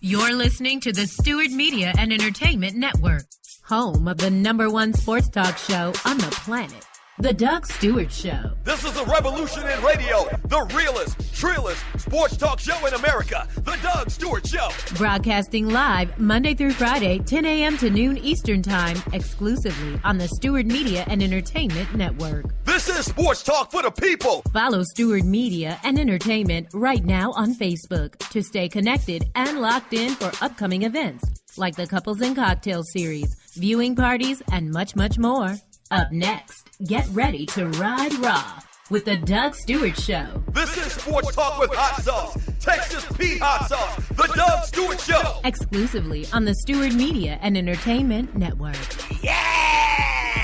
You're listening to the Stewart Media and Entertainment Network, home of the #1 sports talk show on the planet, The Doug Stewart Show. This is a revolution in radio, the realest, trillest sports talk show in America, The Doug Stewart Show. Broadcasting live Monday through Friday, 10 a.m. to noon Eastern Time, exclusively on the Stewart Media and Entertainment Network. This is sports talk for the people. Follow Stewart Media and Entertainment right now on Facebook to stay connected and locked in for upcoming events like the Couples and Cocktails series, viewing parties, and much, much more. Up next, get ready to ride raw with the Doug Stewart Show. This is sports talk with hot sauce, Texas Pete hot sauce, the Doug Stewart Show. Exclusively on the Stewart Media and Entertainment Network. Yes!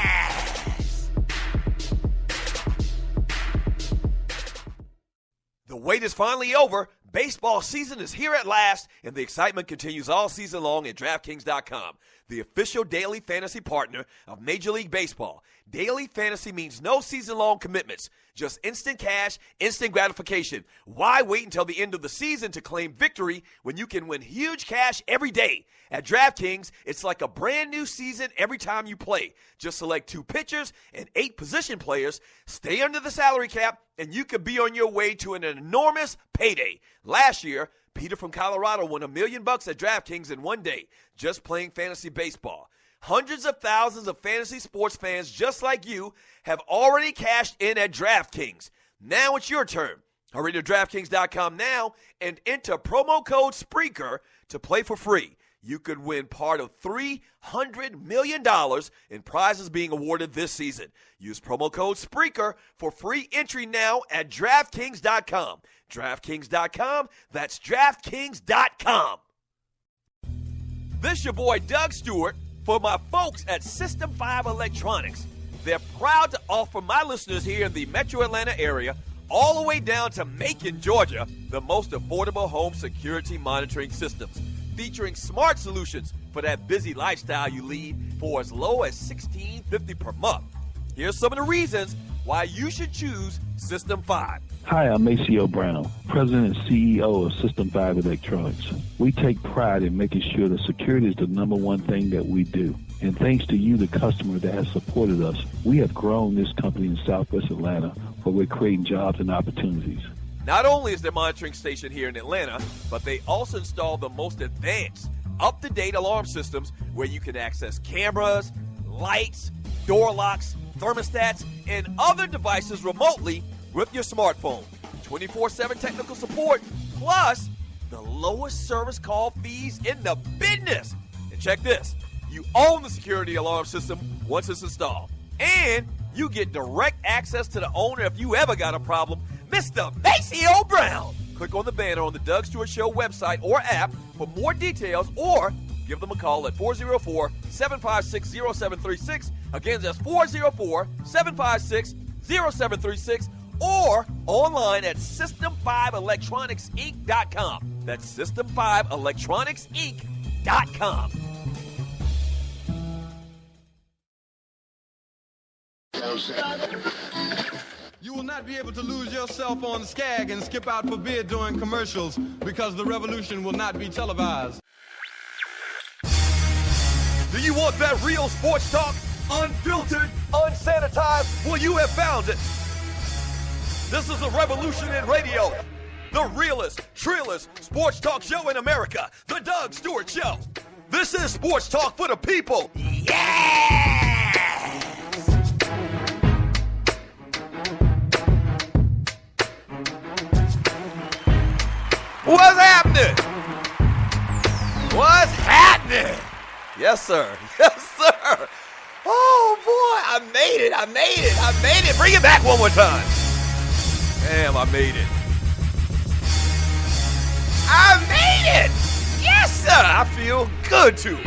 The wait is finally over. Baseball season is here at last, and the excitement continues all season long at DraftKings.com, the official daily fantasy partner of Major League Baseball. Daily fantasy means no season-long commitments, just instant cash, instant gratification. Why wait until the end of the season to claim victory when you can win huge cash every day? At DraftKings, it's like a brand new season every time you play. Just select 2 pitchers and 8 position players, stay under the salary cap, and you could be on your way to an enormous payday. Last year, Peter from Colorado won $1 million at DraftKings in one day, just playing fantasy baseball. Hundreds of thousands of fantasy sports fans just like you have already cashed in at DraftKings. Now it's your turn. Hurry to DraftKings.com now and enter promo code SPREAKER to play for free. You could win part of $300 million in prizes being awarded this season. Use promo code SPREAKER for free entry now at DraftKings.com. DraftKings.com, that's DraftKings.com. This your boy Doug Stewart for my folks at System 5 Electronics. They're proud to offer my listeners here in the Metro Atlanta area, all the way down to Macon, Georgia, the most affordable home security monitoring systems, featuring smart solutions for that busy lifestyle you lead for as low as $16.50 per month. Here's some of the reasons why you should choose System 5. Hi, I'm Maceo Brown, President and CEO of System 5 Electronics. We take pride in making sure that security is the #1 thing that we do. And thanks to you, the customer that has supported us, we have grown this company in Southwest Atlanta where we're creating jobs and opportunities. Not only is their monitoring station here in Atlanta, but they also install the most advanced, up-to-date alarm systems where you can access cameras, lights, door locks, thermostats, and other devices remotely with your smartphone. 24/7 technical support, plus the lowest service call fees in the business. And check this, you own the security alarm system once it's installed. And you get direct access to the owner if you ever got a problem, Mr. Maceo Brown. Click on the banner on the Doug Stewart Show website or app for more details, or give them a call at 404-756-0736. Again, that's 404-756-0736. Or online at System5ElectronicsInc.com. That's System5ElectronicsInc.com. You will not be able to lose yourself on Skag and skip out for beer during commercials because the revolution will not be televised. Do you want that real sports talk? Unfiltered, unsanitized? Well, you have found it. This is a revolution in radio. The realest, trillest sports talk show in America. The Doug Stewart Show. This is sports talk for the people. Yes! What's happening? What's happening? Yes, sir. Yes, sir. Oh, boy. I made it. Bring it back one more time. Damn, I made it. Yes, sir. I feel good, too.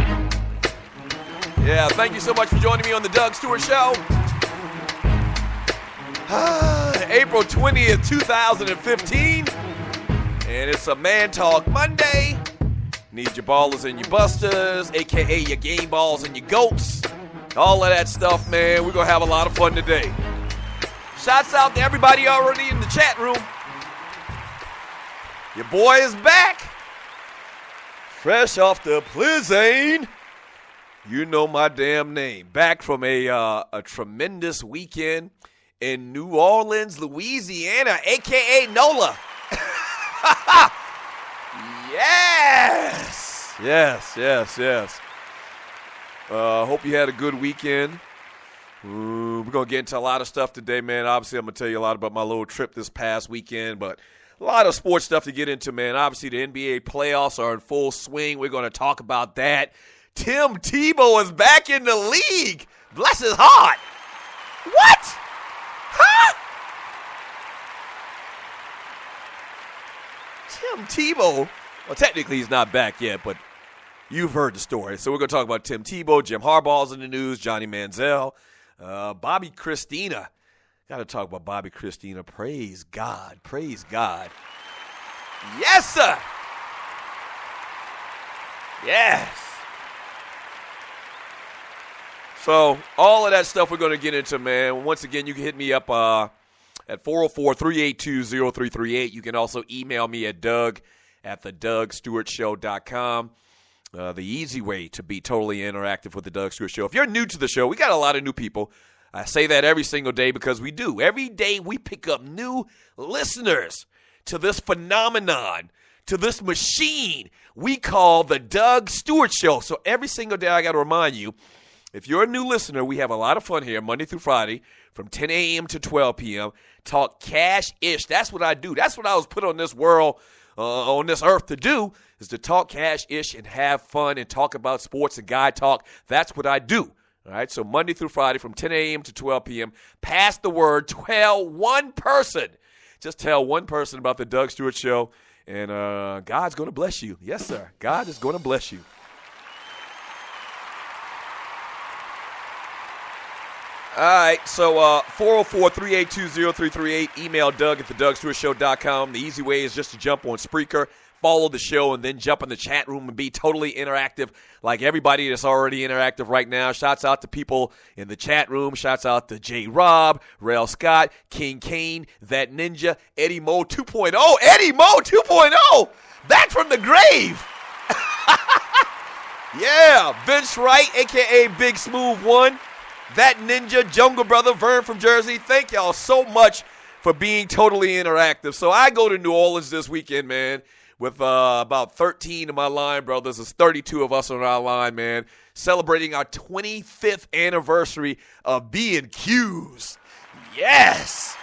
Yeah, thank you so much for joining me on the Doug Stewart Show. April 20th, 2015. And it's a Man Talk Monday. Need your Ballas and your Bustas, a.k.a. your Gameballs and your Goats. All of that stuff, man. We're going to have a lot of fun today. Shouts out to everybody already in the chat room. Your boy is back. Fresh off the plane. You know my damn name. Back from a tremendous weekend in New Orleans, Louisiana, a.k.a. NOLA. Yes. Hope you had a good weekend. We're going to get into a lot of stuff today, man. Obviously, I'm going to tell you a lot about my little trip this past weekend, but a lot of sports stuff to get into, man. Obviously, the NBA playoffs are in full swing. We're going to talk about that. Tim Tebow is back in the league. Bless his heart. What? Huh? Tim Tebow. Well, technically he's not back yet, but you've heard the story. So we're going to talk about Tim Tebow. Jim Harbaugh's in the news. Johnny Manziel. Bobby Christina. Got to talk about Bobby Christina. Praise God. Praise God. Yes, sir. Yes. So all of that stuff we're going to get into, man. Once again, you can hit me up at 404-382-0338. You can also email me at doug@thedougstewartshow.com. The easy way to be totally interactive with the Doug Stewart Show. If you're new to the show, we got a lot of new people. I say that every single day because we do. Every day we pick up new listeners to this phenomenon, to this machine we call the Doug Stewart Show. So every single day I got to remind you, if you're a new listener, we have a lot of fun here Monday through Friday from 10 a.m. to 12 p.m. Talk cash-ish. That's what I do. That's what I was put on this world, on this earth to do, is to talk cash-ish and have fun and talk about sports and guy talk. That's what I do. All right, so Monday through Friday from 10 a.m. to 12 p.m. Pass the word. Tell one person. Just tell one person about the Doug Stewart Show, and God's going to bless you. Yes, sir. God is going to bless you. All right, so 404-382-0338. Email Doug@thedougstewartshow.com. The easy way is just to jump on Spreaker, follow the show, and then jump in the chat room and be totally interactive like everybody that's already interactive right now. Shouts out to people in the chat room. Shouts out to J. Rob, Rel Scott, King Kane, That Ninja, Eddie Mo 2.0. Eddie Mo 2.0! Back from the grave! Yeah, Vince Wright, a.k.a. Big Smooth One. That Ninja, Jungle Brother, Vern from Jersey. Thank y'all so much for being totally interactive. So I go to New Orleans this weekend, man, with about 13 of my line brothers. There's 32 of us on our line, man, celebrating our 25th anniversary of being Q's. Yes.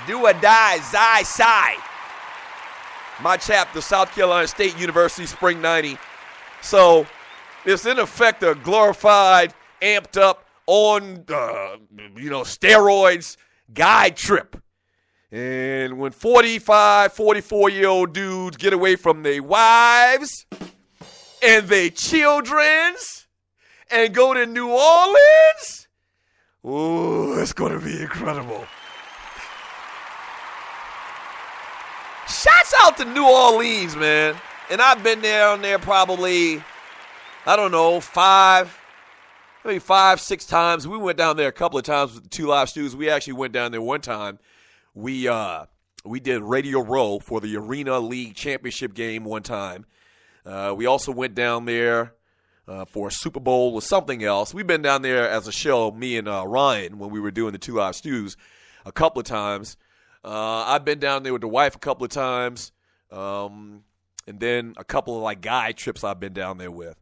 Do or die, Xi Psi. My chapter, South Carolina State University, Spring 90. So it's in effect a glorified, amped up, on, steroids guy trip. And when 45, 44-year-old dudes get away from their wives and their childrens and go to New Orleans, ooh, it's going to be incredible. Shouts out to New Orleans, man. And I've been down there probably, 5-6 times. We went down there a couple of times with the Two Live Stews. We actually went down there one time. We did Radio Row for the Arena League Championship game one time. We also went down there for a Super Bowl or something else. We've been down there as a show, me and Ryan, when we were doing the Two Live Stews a couple of times. I've been down there with the wife a couple of times. And then a couple of guy trips I've been down there with.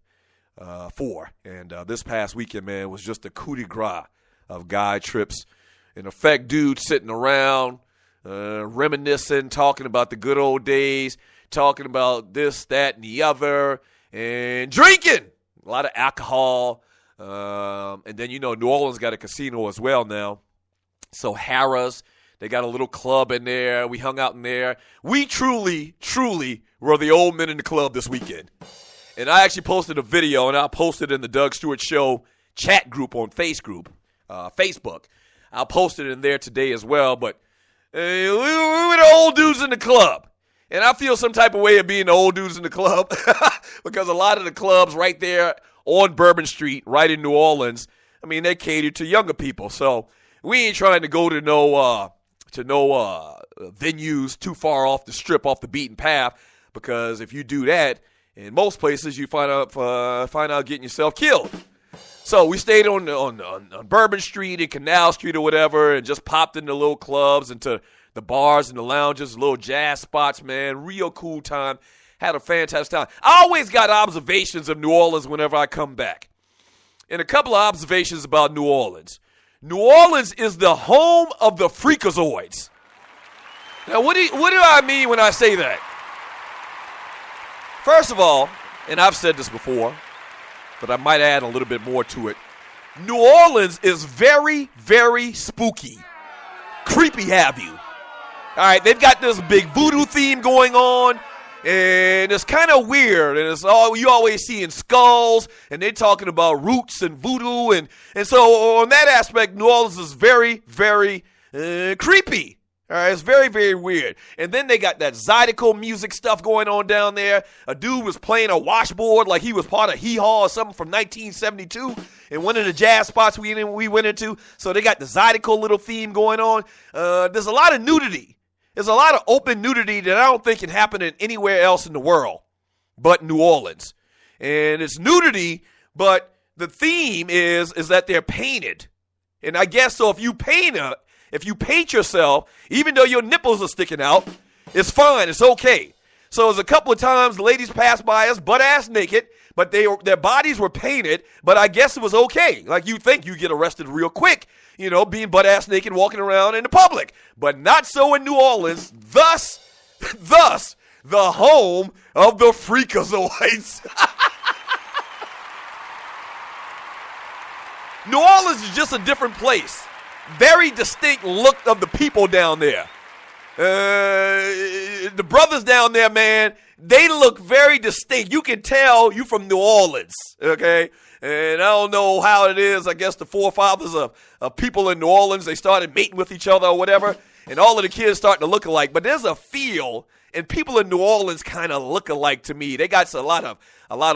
And this past weekend, man, was just a coup de grace of guy trips. In effect, dudes sitting around, reminiscing, talking about the good old days, talking about this, that, and the other, and drinking. A lot of alcohol. And then, New Orleans got a casino as well now. So Harrah's, they got a little club in there. We hung out in there. We truly, truly were the old men in the club this weekend. And I actually posted a video, and I'll post it in the Doug Stewart Show chat group on Facebook. I'll post it in there today as well. But we were the old dudes in the club. And I feel some type of way of being the old dudes in the club because a lot of the clubs right there on Bourbon Street, right in New Orleans, they cater to younger people. So we ain't trying to go to no venues too far off the strip, off the beaten path, because if you do that, In most places, you find out getting yourself killed. So we stayed on Bourbon Street and Canal Street or whatever, and just popped into little clubs, into the bars and the lounges, little jazz spots, man. Real cool time. Had a fantastic time. I always got observations of New Orleans whenever I come back. And a couple of observations about New Orleans. New Orleans is the home of the freakazoids. Now, what do I mean when I say that? First of all, and I've said this before, but I might add a little bit more to it. New Orleans is very, very spooky. Creepy, have you? All right, they've got this big voodoo theme going on, and it's kind of weird, and it's all you always see in skulls, and they're talking about roots and voodoo, and so on that aspect, New Orleans is very, very creepy. All right, it's very, very weird. And then they got that Zydeco music stuff going on down there. A dude was playing a washboard like he was part of Hee Haw or something from 1972 in one of the jazz spots we went into. So they got the Zydeco little theme going on. There's a lot of nudity. There's a lot of open nudity that I don't think can happen in anywhere else in the world but New Orleans. And it's nudity, but the theme is that they're painted. And I guess so if you paint yourself, even though your nipples are sticking out, it's fine. It's okay. So there's a couple of times the ladies passed by us butt-ass naked, but their bodies were painted, but I guess it was okay. Like you think you get arrested real quick, being butt-ass naked walking around in the public. But not so in New Orleans. Thus, the home of the freakazoids. New Orleans is just a different place. Very distinct look of the people down there. The brothers down there, man, they look very distinct. You can tell you from New Orleans, okay? And I don't know how it is. I guess the forefathers of people in New Orleans, they started mating with each other or whatever, and all of the kids starting to look alike. But there's a feel, and people in New Orleans kind of look alike to me. They got a lot of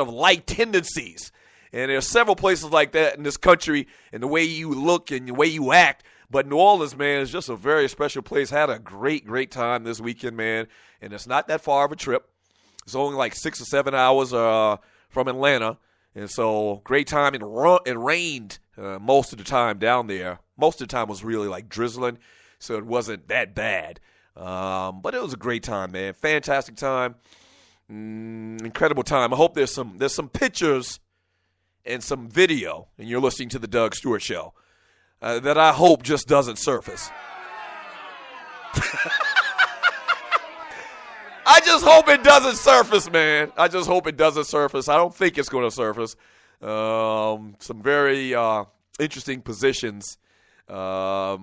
like tendencies. And there's several places like that in this country, and the way you look and the way you act. But New Orleans, man, is just a very special place. Had a great, great time this weekend, man. And it's not that far of a trip. It's only like 6 or 7 hours from Atlanta. And so great time. It rained most of the time down there. Most of the time was really like drizzling, so it wasn't that bad. But it was a great time, man. Fantastic time. Incredible time. I hope there's some pictures and some video, and you're listening to the Doug Stewart Show, that I hope just doesn't surface. I just hope it doesn't surface, man. I just hope it doesn't surface. I don't think it's going to surface. Some very interesting positions that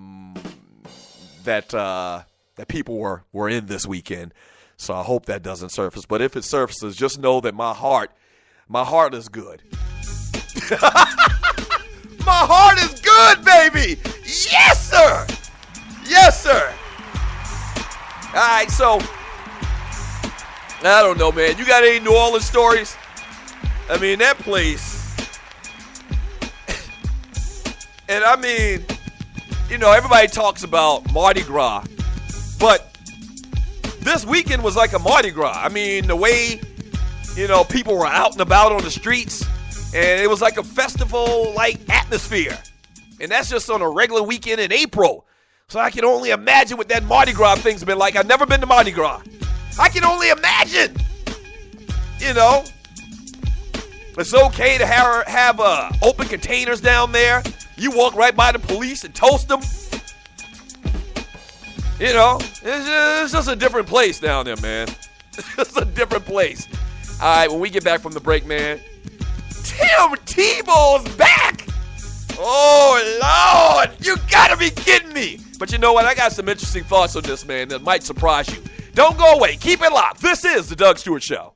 people were in this weekend. So I hope that doesn't surface. But if it surfaces, just know that my heart is good. My heart is good, baby. Yes, sir. Yes, sir. All right, so I don't know, man. You got any New Orleans stories? I mean, that place. And I mean, everybody talks about Mardi Gras, but this weekend was like a Mardi Gras. I mean, the way, people were out and about on the streets. And it was like a festival-like atmosphere. And that's just on a regular weekend in April. So I can only imagine what that Mardi Gras thing's been like. I've never been to Mardi Gras. I can only imagine. It's okay to have open containers down there. You walk right by the police and toast them. It's just a different place down there, man. It's just a different place. All right, when we get back from the break, man, Tim Tebow's back! Oh, Lord! You gotta be kidding me! But you know what? I got some interesting thoughts on this, man, that might surprise you. Don't go away. Keep it locked. This is The Doug Stewart Show.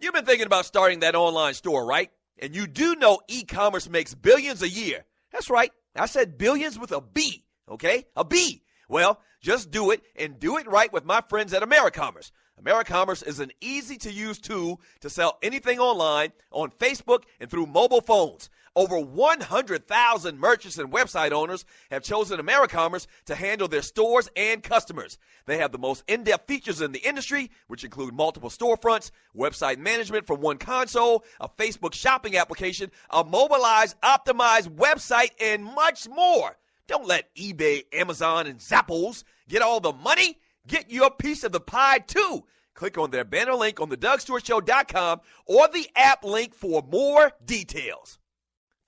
You've been thinking about starting that online store, right? And you do know e-commerce makes billions a year. That's right. I said billions with a B, okay? A B. Well, just do it, and do it right with my friends at AmeriCommerce. AmeriCommerce is an easy-to-use tool to sell anything online, on Facebook, and through mobile phones. Over 100,000 merchants and website owners have chosen AmeriCommerce to handle their stores and customers. They have the most in-depth features in the industry, which include multiple storefronts, website management from one console, a Facebook shopping application, a mobilized, optimized website, and much more. Don't let eBay, Amazon, and Zappos get all the money. Get your piece of the pie, too. Click on their banner link on thedougstewartshow.com or the app link for more details.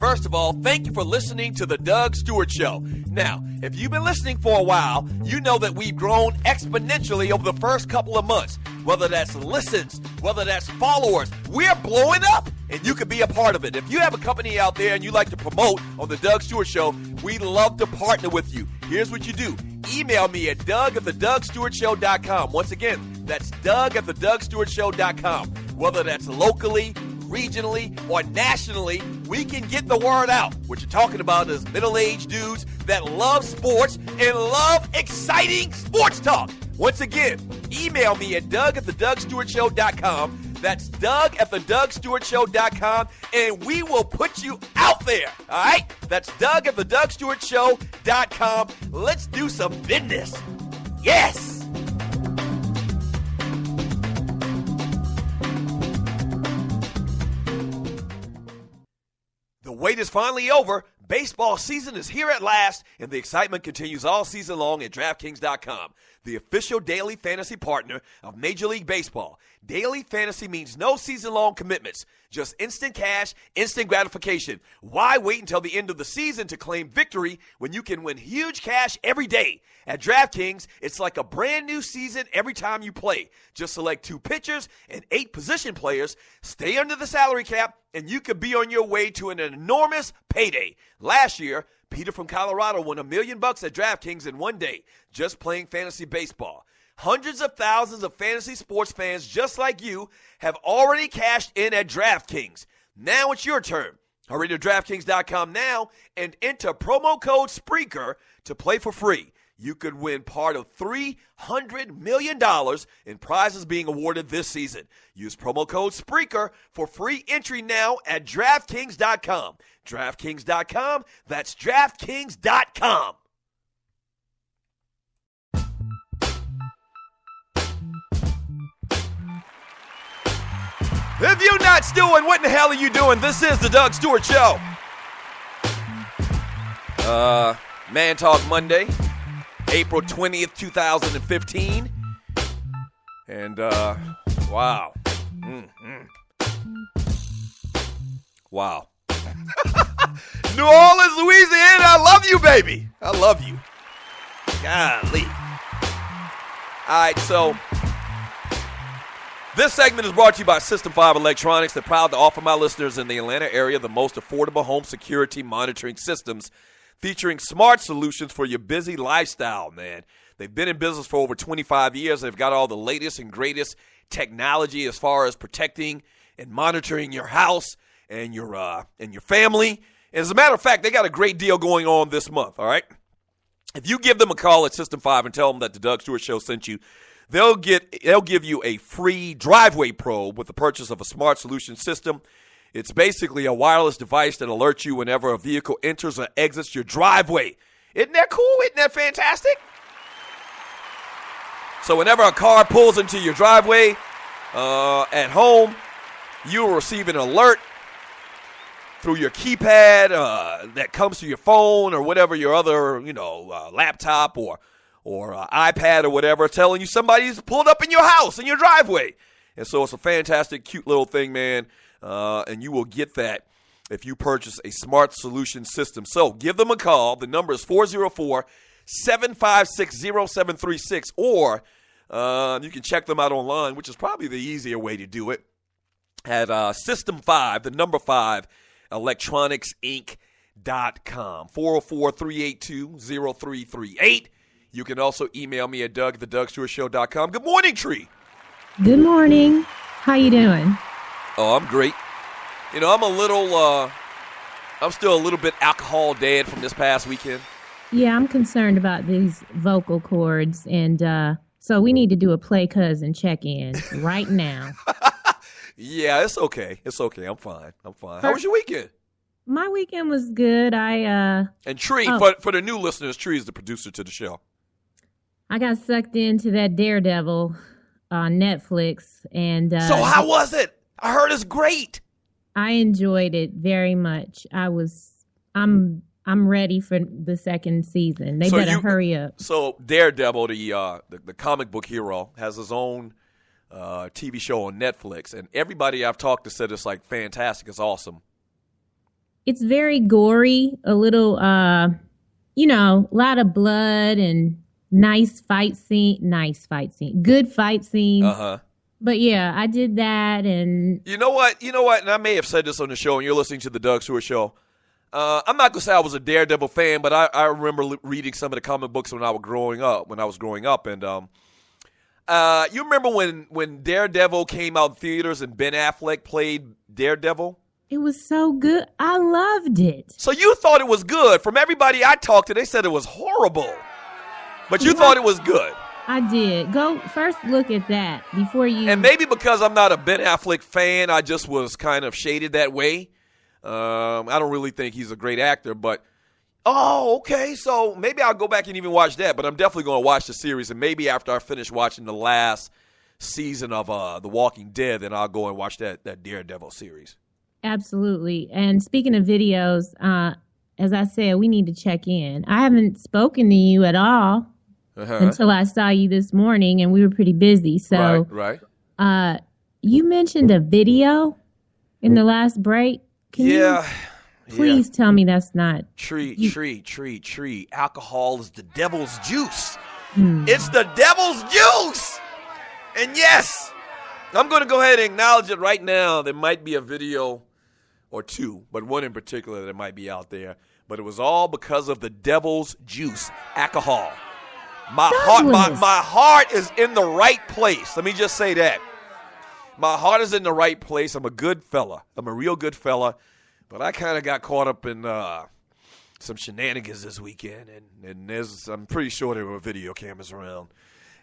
First of all, thank you for listening to The Doug Stewart Show. Now, if you've been listening for a while, you know that we've grown exponentially over the first couple of months. Whether that's listens, whether that's followers, we're blowing up, and you can be a part of it. If you have a company out there and you like to promote on The Doug Stewart Show, we'd love to partner with you. Here's what you do. Email me at doug@thedougstewartshow.com. Once again, that's doug@thedougstewartshow.com. Whether that's locally, regionally, or nationally, we can get the word out. What you're talking about is middle-aged dudes that love sports and love exciting sports talk. Once again, email me at doug@thedougstewartshow.com. That's doug@thedougstewartshow.com, and we will put you out there, all right? That's doug@thedougstewartshow.com. Let's do some business. Yes! The wait is finally over. Baseball season is here at last, and the excitement continues all season long at DraftKings.com, the official daily fantasy partner of Major League Baseball. Daily fantasy means no season-long commitments, just instant cash, instant gratification. Why wait until the end of the season to claim victory when you can win huge cash every day? At DraftKings, it's like a brand new season every time you play. Just select 2 pitchers and 8 position players, stay under the salary cap, and you could be on your way to an enormous payday. Last year, Peter from Colorado won $1 million at DraftKings in one day, just playing fantasy baseball. Hundreds of thousands of fantasy sports fans just like you have already cashed in at DraftKings. Now it's your turn. Hurry to DraftKings.com now and enter promo code SPREAKER to play for free. You could win part of $300 million in prizes being awarded this season. Use promo code SPREAKER for free entry now at DraftKings.com. DraftKings.com, that's DraftKings.com. If you're not stewing, what in the hell are you doing? This is the Doug Stewart Show. Man Talk Monday, April 20th, 2015. And, wow. Wow. New Orleans, Louisiana, I love you, baby. I love you. Golly. All right, so this segment is brought to you by System 5 Electronics. They're proud to offer my listeners in the Atlanta area the most affordable home security monitoring systems featuring smart solutions for your busy lifestyle, man. They've been in business for over 25 years. They've got all the latest and greatest technology as far as protecting and monitoring your house and your family. And as a matter of fact, they got a great deal going on this month, all right? If you give them a call at System 5 and tell them that the Doug Stewart Show sent you, they'll give you a free driveway probe with the purchase of a smart solution system. It's basically a wireless device that alerts you whenever a vehicle enters or exits your driveway. Isn't that cool? Isn't that fantastic? So whenever a car pulls into your driveway at home, you will receive an alert through your keypad that comes to your phone or whatever your other, laptop or iPad or whatever, telling you somebody's pulled up in your house, in your driveway. And so it's a fantastic, cute little thing, man. And you will get that if you purchase a smart solution system. So give them a call. The number is 404-756-0736. Or you can check them out online, which is probably the easier way to do it, at System 5, the number 5, electronicsinc.com. 404-382-0338. You can also email me at doug@thedougstewartshow.com. Good morning, Tree. Good morning. How you doing? Oh, I'm great. I'm still a little bit alcohol dead from this past weekend. Yeah, I'm concerned about these vocal cords, and so we need to do a play cousin check-in right now. Yeah, it's okay. It's okay. I'm fine. How was your weekend? My weekend was good. And Tree, for the new listeners, Tree is the producer to the show. I got sucked into that Daredevil on Netflix, and so how was it? I heard it's great. I enjoyed it very much. I'm ready for the second season. They better hurry up. So Daredevil, the comic book hero, has his own TV show on Netflix, and everybody I've talked to said it's like fantastic. It's awesome. It's very gory, a little, a lot of blood and good fight scene. Uh-huh. But yeah, I did that, and you know what? And I may have said this on the show, and you're listening to the Doug Stewart Show. I'm not gonna say I was a Daredevil fan, but I remember reading some of the comic books when I was growing up, and you remember when Daredevil came out in theaters and Ben Affleck played Daredevil? It was so good. I loved it. So you thought it was good. From everybody I talked to, they said it was horrible. But you thought it was good. I did. Go first look at that before you. And maybe because I'm not a Ben Affleck fan, I just was kind of shaded that way. I don't really think he's a great actor, but okay. So maybe I'll go back and even watch that. But I'm definitely going to watch the series, and maybe after I finish watching the last season of The Walking Dead, then I'll go and watch that Daredevil series. Absolutely. And speaking of videos, as I said, we need to check in. I haven't spoken to you at all until I saw you this morning, and we were pretty busy. So, right. You mentioned a video in the last break. Can you please tell me that's not Tree. Alcohol is the devil's juice. It's the devil's juice. And yes, I'm going to go ahead and acknowledge it right now. There might be a video or two, but one in particular that might be out there. But it was all because of the devil's juice, alcohol. My heart is in the right place. Let me just say that. My heart is in the right place. I'm a good fella. I'm a real good fella. But I kind of got caught up in some shenanigans this weekend, and I'm pretty sure there were video cameras around.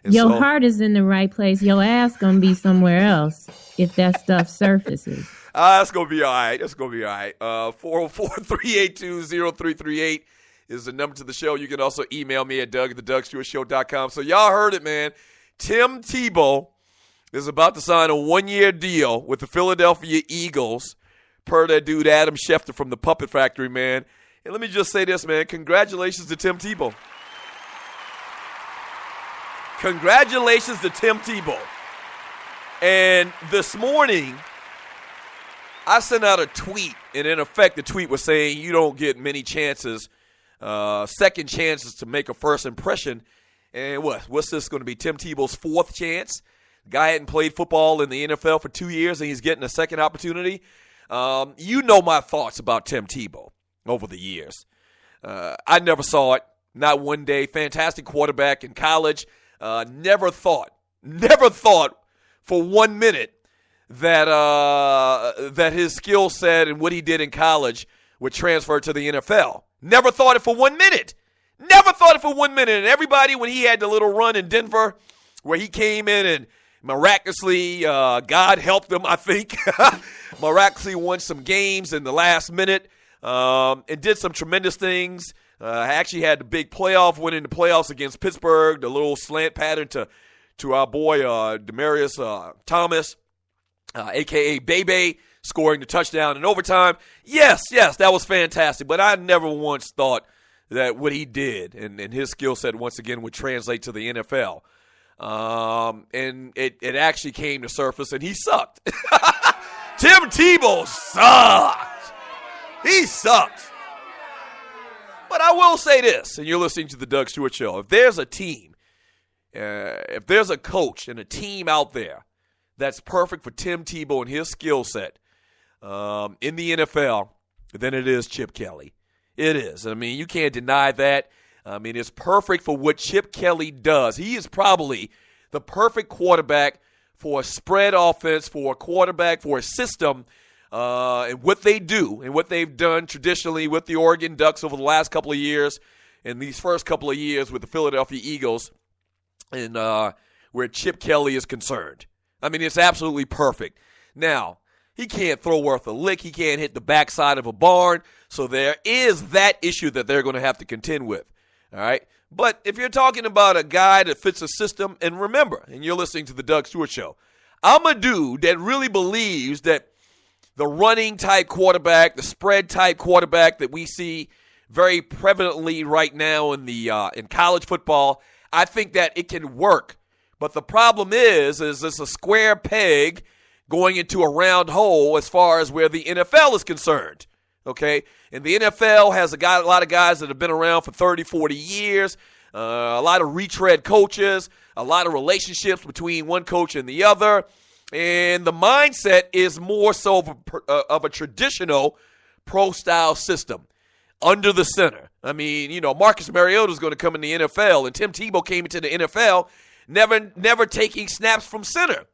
And your heart is in the right place. Your ass going to be somewhere else if that stuff surfaces. That's going to be all right. 404-382-0338 is the number to the show. You can also email me at doug@thedougstewartshow.com. So y'all heard it, man. Tim Tebow is about to sign a one-year deal with the Philadelphia Eagles, per that dude Adam Schefter from the Puppet Factory, man. And let me just say this, man. Congratulations to Tim Tebow. Congratulations to Tim Tebow. And this morning, I sent out a tweet, and in effect, the tweet was saying you don't get many chances, second chances to make a first impression. And what's this going to be? Tim Tebow's fourth chance? The guy hadn't played football in the NFL for 2 years, and he's getting a second opportunity. You know my thoughts about Tim Tebow over the years. I never saw it, not one day. Fantastic quarterback in college. Never thought for 1 minute that his skill set and what he did in college would transfer to the NFL. Never thought it for 1 minute. And everybody, when he had the little run in Denver where he came in and miraculously, God helped him, I think, miraculously won some games in the last minute and did some tremendous things. Actually had the big playoff win in the playoffs against Pittsburgh, the little slant pattern to our boy Demaryius Thomas, a.k.a. Bebe, scoring the touchdown in overtime. Yes, that was fantastic. But I never once thought that what he did and his skill set once again would translate to the NFL. And it actually came to surface, and he sucked. Tim Tebow sucked. He sucked. But I will say this, and you're listening to the Doug Stewart Show. If there's a team, if there's a coach and a team out there that's perfect for Tim Tebow and his skill set in the NFL, then it is Chip Kelly. It is. I mean, you can't deny that. I mean, it's perfect for what Chip Kelly does. He is probably the perfect quarterback for a spread offense, for a quarterback, for a system, and what they do and what they've done traditionally with the Oregon Ducks over the last couple of years and these first couple of years with the Philadelphia Eagles and where Chip Kelly is concerned. I mean, it's absolutely perfect. Now, He can't throw worth a lick. He can't hit the backside of a barn. So there is that issue that they're going to have to contend with. All right. But if you're talking about a guy that fits a system, and remember, and you're listening to the Doug Stewart Show, I'm a dude that really believes that the running type quarterback, the spread type quarterback that we see very prevalently right now in in college football, I think that it can work. But the problem is it's a square peg going into a round hole as far as where the NFL is concerned. Okay, and the NFL has a lot of guys that have been around for 30, 40 years, a lot of retread coaches, a lot of relationships between one coach and the other, and the mindset is more so of a traditional pro-style system under the center. I mean, you know, Marcus Mariota is going to come in the NFL, and Tim Tebow came into the NFL never taking snaps from center.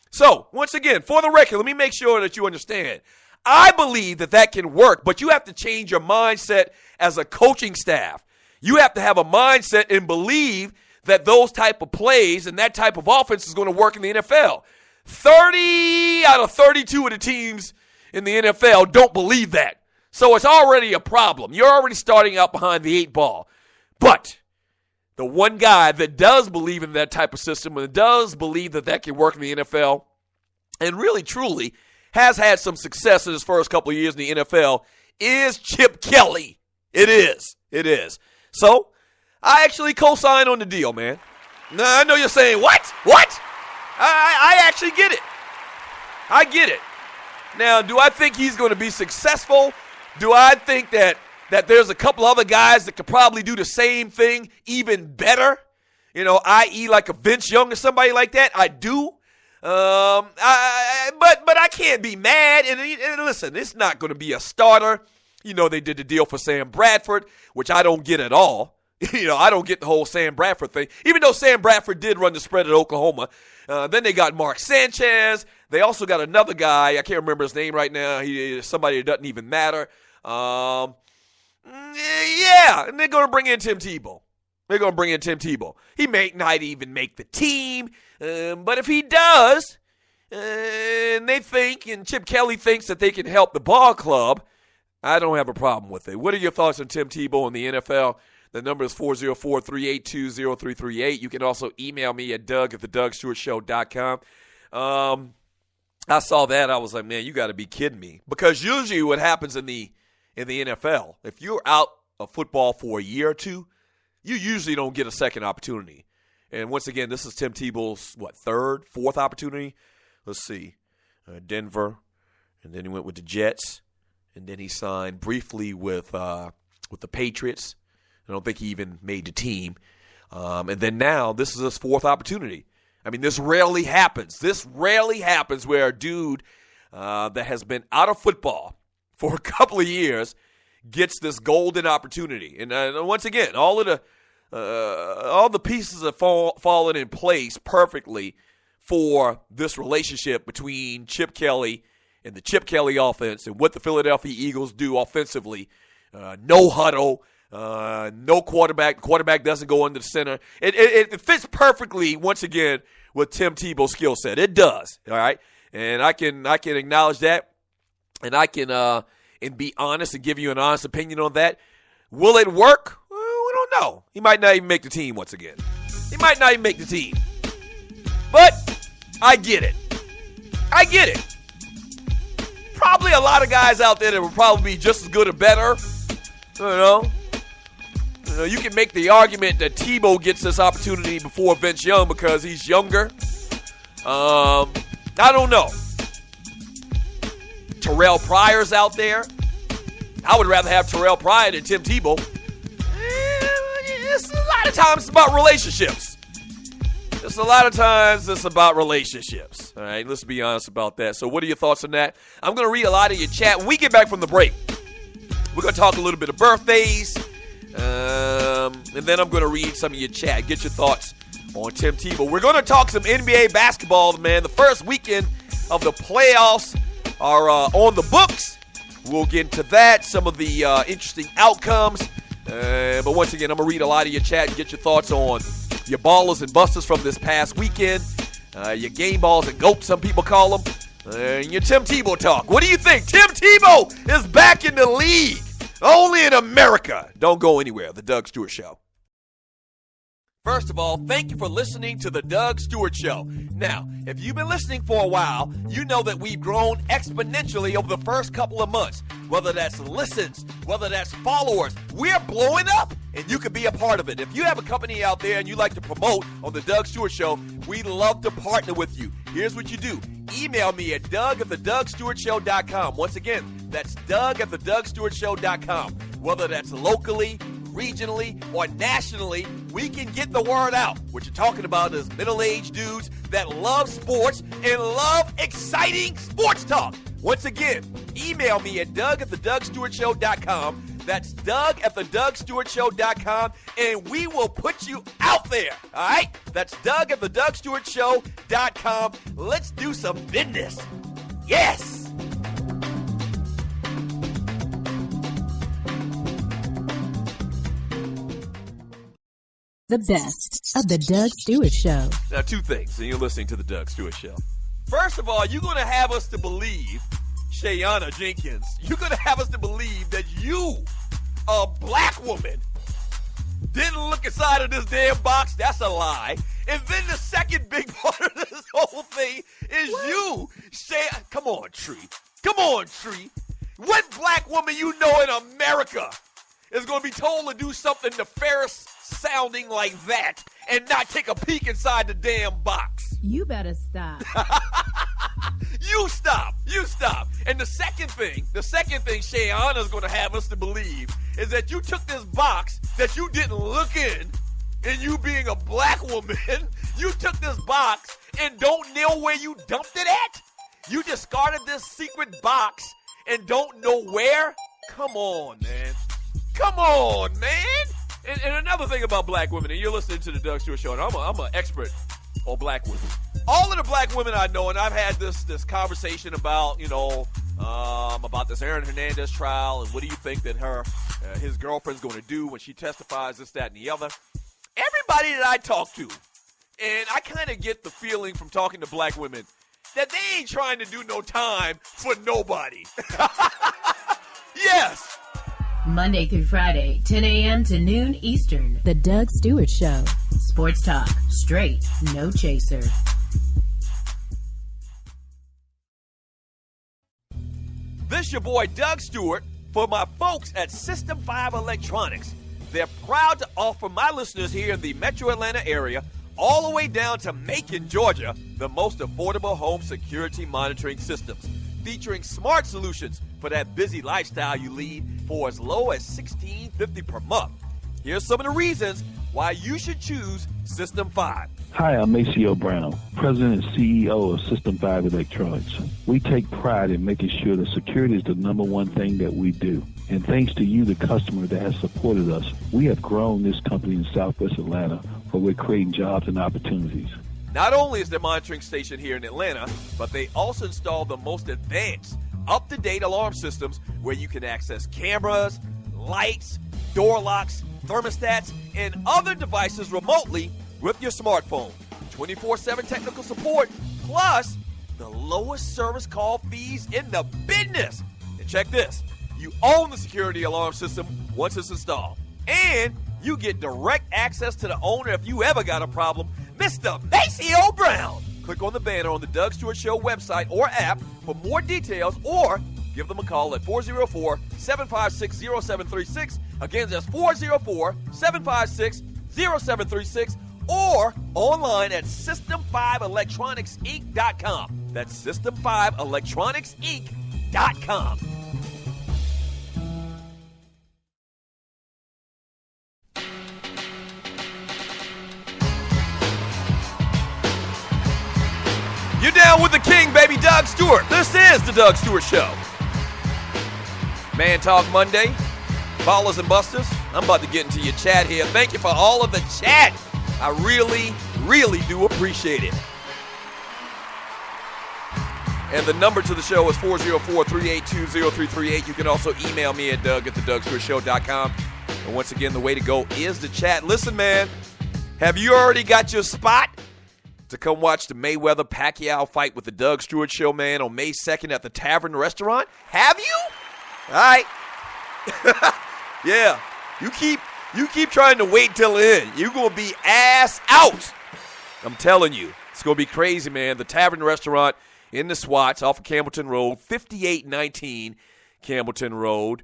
So, once again, for the record, let me make sure that you understand. I believe that can work, but you have to change your mindset as a coaching staff. You have to have a mindset and believe that those type of plays and that type of offense is going to work in the NFL. 30 out of 32 of the teams in the NFL don't believe that. So it's already a problem. You're already starting out behind the 8 ball. But the one guy that does believe in that type of system and does believe that can work in the NFL and really, truly has had some success in his first couple of years in the NFL is Chip Kelly. It is. So, I actually co-sign on the deal, man. Now, I know you're saying, what? I actually get it. I get it. Now, do I think he's going to be successful? Do I think that there's a couple other guys that could probably do the same thing even better? You know, i.e. like a Vince Young or somebody like that? I do. But I can't be mad. And listen, it's not going to be a starter. You know, they did the deal for Sam Bradford, which I don't get at all. You know, I don't get the whole Sam Bradford thing, even though Sam Bradford did run the spread at Oklahoma. Then they got Mark Sanchez. They also got another guy. I can't remember his name right now. He's somebody that doesn't even matter. Yeah, and they're going to bring in Tim Tebow. He may not even make the team, but if he does, and they think, and Chip Kelly thinks that they can help the ball club, I don't have a problem with it. What are your thoughts on Tim Tebow in the NFL? The number is 404-382-0338. You can also email me at doug@thedougstewartshow.com. I saw that. I was like, man, you got to be kidding me. Because usually what happens in the NFL, if you're out of football for a year or two, you usually don't get a second opportunity. And once again, this is Tim Tebow's, third, fourth opportunity? Let's see. Denver, and then he went with the Jets, and then he signed briefly with the Patriots. I don't think he even made the team. And then now, this is his fourth opportunity. I mean, this rarely happens. Where a dude that has been out of football for a couple of years gets this golden opportunity. And once again, all the pieces have fallen in place perfectly for this relationship between Chip Kelly and the Chip Kelly offense and what the Philadelphia Eagles do offensively. No huddle. No quarterback. The quarterback doesn't go under the center. It fits perfectly, once again, with Tim Tebow's skill set. It does, all right? And I can acknowledge that, and I can and be honest and give you an honest opinion on that. Will it work? Well, we don't know. He might not even make the team once again. But I get it. Probably a lot of guys out there that will probably be just as good or better. You know, you can make the argument that Tebow gets this opportunity before Vince Young because he's younger. I don't know. Terrell Pryor's out there. I would rather have Terrell Pryor than Tim Tebow. It's a lot of times it's about relationships. All right, let's be honest about that. So what are your thoughts on that? I'm going to read a lot of your chat. When we get back from the break, we're going to talk a little bit of birthdays. And then I'm going to read some of your chat. Get your thoughts on Tim Tebow. We're going to talk some NBA basketball, man. The first weekend of the playoffs are on the books. We'll get into that, some of the interesting outcomes. But once again, I'm going to read a lot of your chat and get your thoughts on your Ballas and Bustas from this past weekend. Your Gameballs and Goats, some people call them. And your Tim Tebow talk. What do you think? Tim Tebow is back in the league. Only in America. Don't go anywhere. The Doug Stewart Show. First of all, thank you for listening to the Doug Stewart Show. Now, if you've been listening for a while, you know that we've grown exponentially over the first couple of months. Whether that's listens, whether that's followers, we're blowing up, and you can be a part of it. If you have a company out there and you like to promote on the Doug Stewart Show, we'd love to partner with you. Here's what you do. Email me at doug@thedougstewartshow.com. Once again, that's doug@thedougstewartshow.com. Whether that's locally, regionally, or nationally, we can get the word out. What you're talking about is middle-aged dudes that love sports and love exciting sports talk. Once again, email me at doug@thedougstewartshow.com. That's doug@thedougstewartshow.com, and we will put you out there. All right? That's doug@thedougstewartshow.com. Let's do some business. Yes! The best of the Doug Stewart Show. Now, two things, and you're listening to the Doug Stewart Show. First of all, you're going to have us to believe, Shayana Jenkins, you're going to have us to believe that you, a black woman, didn't look inside of this damn box. That's a lie. And then the second big part of this whole thing is you. Come on, Tree. Come on, Tree. What black woman you know in America is going to be told to do something nefarious sounding like that and not take a peek inside the damn box? You better stop. You stop. And the second thing Shayana's going to have us to believe is that you took this box that you didn't look in, and you being a black woman, you took this box and don't know where you dumped it at? You discarded this secret box and don't know where? Come on, man. And another thing about black women, and you're listening to the Doug Stewart Show, and I'm an expert on black women. All of the black women I know, and I've had this conversation about, about this Aaron Hernandez trial, and what do you think that his girlfriend's going to do when she testifies, this, that, and the other. Everybody that I talk to, and I kind of get the feeling from talking to black women that they ain't trying to do no time for nobody. Yes. Monday through Friday, 10 a.m. to noon Eastern. The Doug Stewart Show. Sports talk. Straight. No chaser. This your boy Doug Stewart for my folks at System 5 Electronics. They're proud to offer my listeners here in the Metro Atlanta area all the way down to Macon, Georgia, the most affordable home security monitoring systems, featuring smart solutions for that busy lifestyle you lead for as low as $16.50 per month. Here's some of the reasons why you should choose System 5. Hi, I'm Maceo Brown, President and CEO of System 5 Electronics. We take pride in making sure that security is the number one thing that we do. And thanks to you, the customer that has supported us, we have grown this company in Southwest Atlanta, where we're creating jobs and opportunities. Not only is their monitoring station here in Atlanta, but they also install the most advanced, up-to-date alarm systems where you can access cameras, lights, door locks, thermostats, and other devices remotely with your smartphone. 24/7 technical support, plus the lowest service call fees in the business. And check this. You own the security alarm system once it's installed. And you get direct access to the owner if you ever got a problem, Mr. Maceo Brown. Click on the banner on the Doug Stewart Show website or app for more details, or give them a call at 404-756-0736. Again, that's 404-756-0736, or online at System5ElectronicsInc.com. That's System5ElectronicsInc.com. You're down with the king, baby, Doug Stewart. This is the Doug Stewart Show. Man Talk Monday, Ballas and Bustas. I'm about to get into your chat here. Thank you for all of the chat. I really, really do appreciate it. And the number to the show is 404-382-0338. You can also email me at doug@thedougstewartshow.com. And once again, the way to go is the chat. Listen, man, have you already got your spot to come watch the Mayweather-Pacquiao fight with the Doug Stewart Show, man, on May 2nd at the Tavern Restaurant? Have you? All right. Yeah. You keep trying to wait till the end. You're going to be ass out. I'm telling you. It's going to be crazy, man. The Tavern Restaurant in the Swats off of Campbellton Road, 5819 Campbellton Road.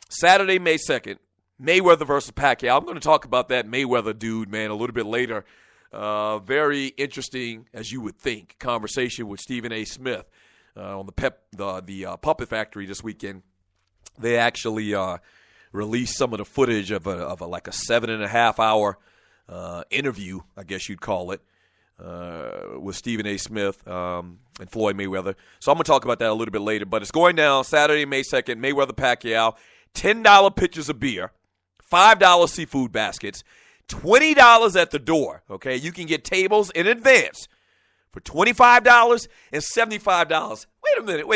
Saturday, May 2nd, Mayweather versus Pacquiao. I'm going to talk about that Mayweather dude, man, a little bit later. Very interesting, as you would think, conversation with Stephen A. Smith on the Puppet Factory this weekend. They actually released some of the footage of like a 7.5 hour interview, I guess you'd call it, with Stephen A. Smith and Floyd Mayweather. So I'm going to talk about that a little bit later. But it's going down Saturday, May 2nd, Mayweather-Pacquiao, $10 pitchers of beer, $5 seafood baskets, $20 at the door, okay? You can get tables in advance for $25 and $75. Wait a minute.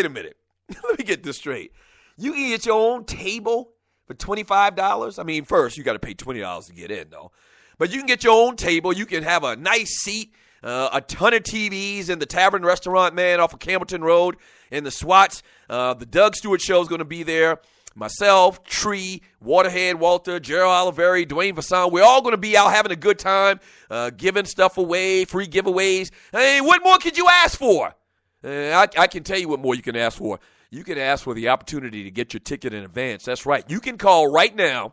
Let me get this straight. You can get your own table for $25. I mean, first, you got to pay $20 to get in, though. But you can get your own table. You can have a nice seat, a ton of TVs in the Tavern Restaurant, man, off of Campbellton Road in the Swats. The Doug Stewart Show is going to be there. Myself, Tree, Waterhead, Walter, Gerald Oliveri, Dwayne Vasson, we're all going to be out having a good time, giving stuff away, free giveaways. Hey, what more could you ask for? I can tell you what more you can ask for. You can ask for the opportunity to get your ticket in advance. That's right. You can call right now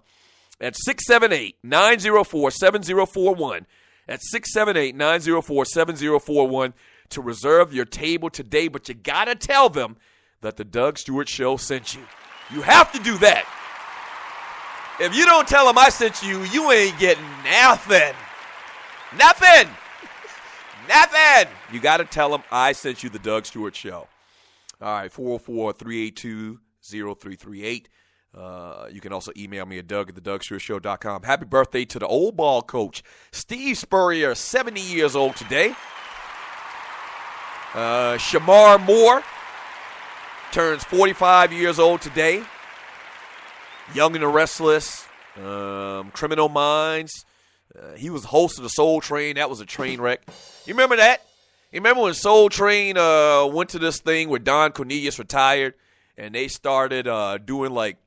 at 678-904-7041. At 678-904-7041 to reserve your table today. But you got to tell them that the Doug Stewart Show sent you. You have to do that. If you don't tell them I sent you, you ain't getting nothing. Nothing. Nothing. You got to tell them I sent you the Doug Stewart Show. All right, 404-382-0338. You can also email me at Doug@thedougstewartshow.com. Happy birthday to the old ball coach, Steve Spurrier, 70 years old today. Shamar Moore turns 45 years old today. Young and the Restless, Criminal Minds. He was host of the Soul Train. That was a train wreck. You remember that? You remember when Soul Train went to this thing where Don Cornelius retired, and they started doing like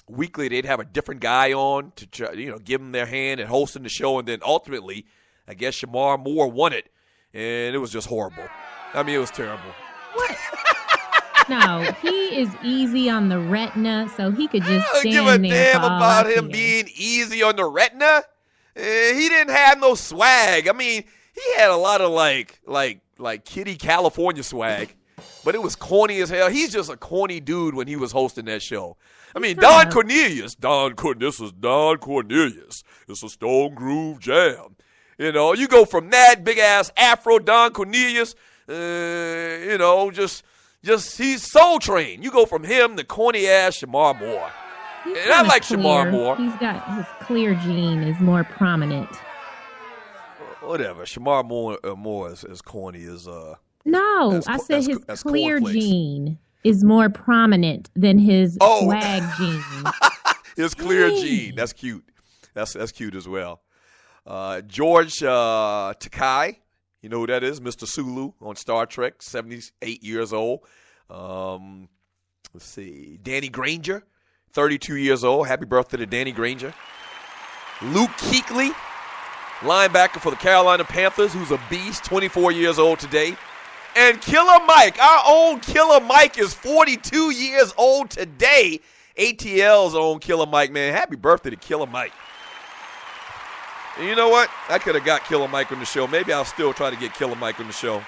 weekly. They'd have a different guy on to try, give them their hand and hosting the show, and then ultimately, I guess Shamar Moore won it, and it was just horrible. I mean, it was terrible. What? No, he is easy on the retina, so he could just stand there. I don't give a damn about him being easy on the retina. He didn't have no swag. I mean, he had a lot of like Kitty California swag, but it was corny as hell. He's just a corny dude when he was hosting that show. I mean, Don Cornelius. This is Don Cornelius. It's a Stone Groove Jam. You go from that big-ass Afro Don Cornelius, just he's Soul Train. You go from him to corny-ass Shamar Moore. And I like Shamar Moore. He's got his clear gene is more prominent. Whatever. Shamar Moore is corny as No, I said his clear gene is more prominent than his swag gene. His clear gene. That's cute. That's cute as well. George Takei, you know who that is? Mr. Sulu on Star Trek, 78 years old. Let's see. Danny Granger, 32 years old. Happy birthday to Danny Granger. Luke Kuechly, linebacker for the Carolina Panthers, who's a beast, 24 years old today. And Killer Mike, our own Killer Mike, is 42 years old today. ATL's own Killer Mike, man. Happy birthday to Killer Mike. And you know what? I could have got Killer Mike on the show. Maybe I'll still try to get Killer Mike on the show.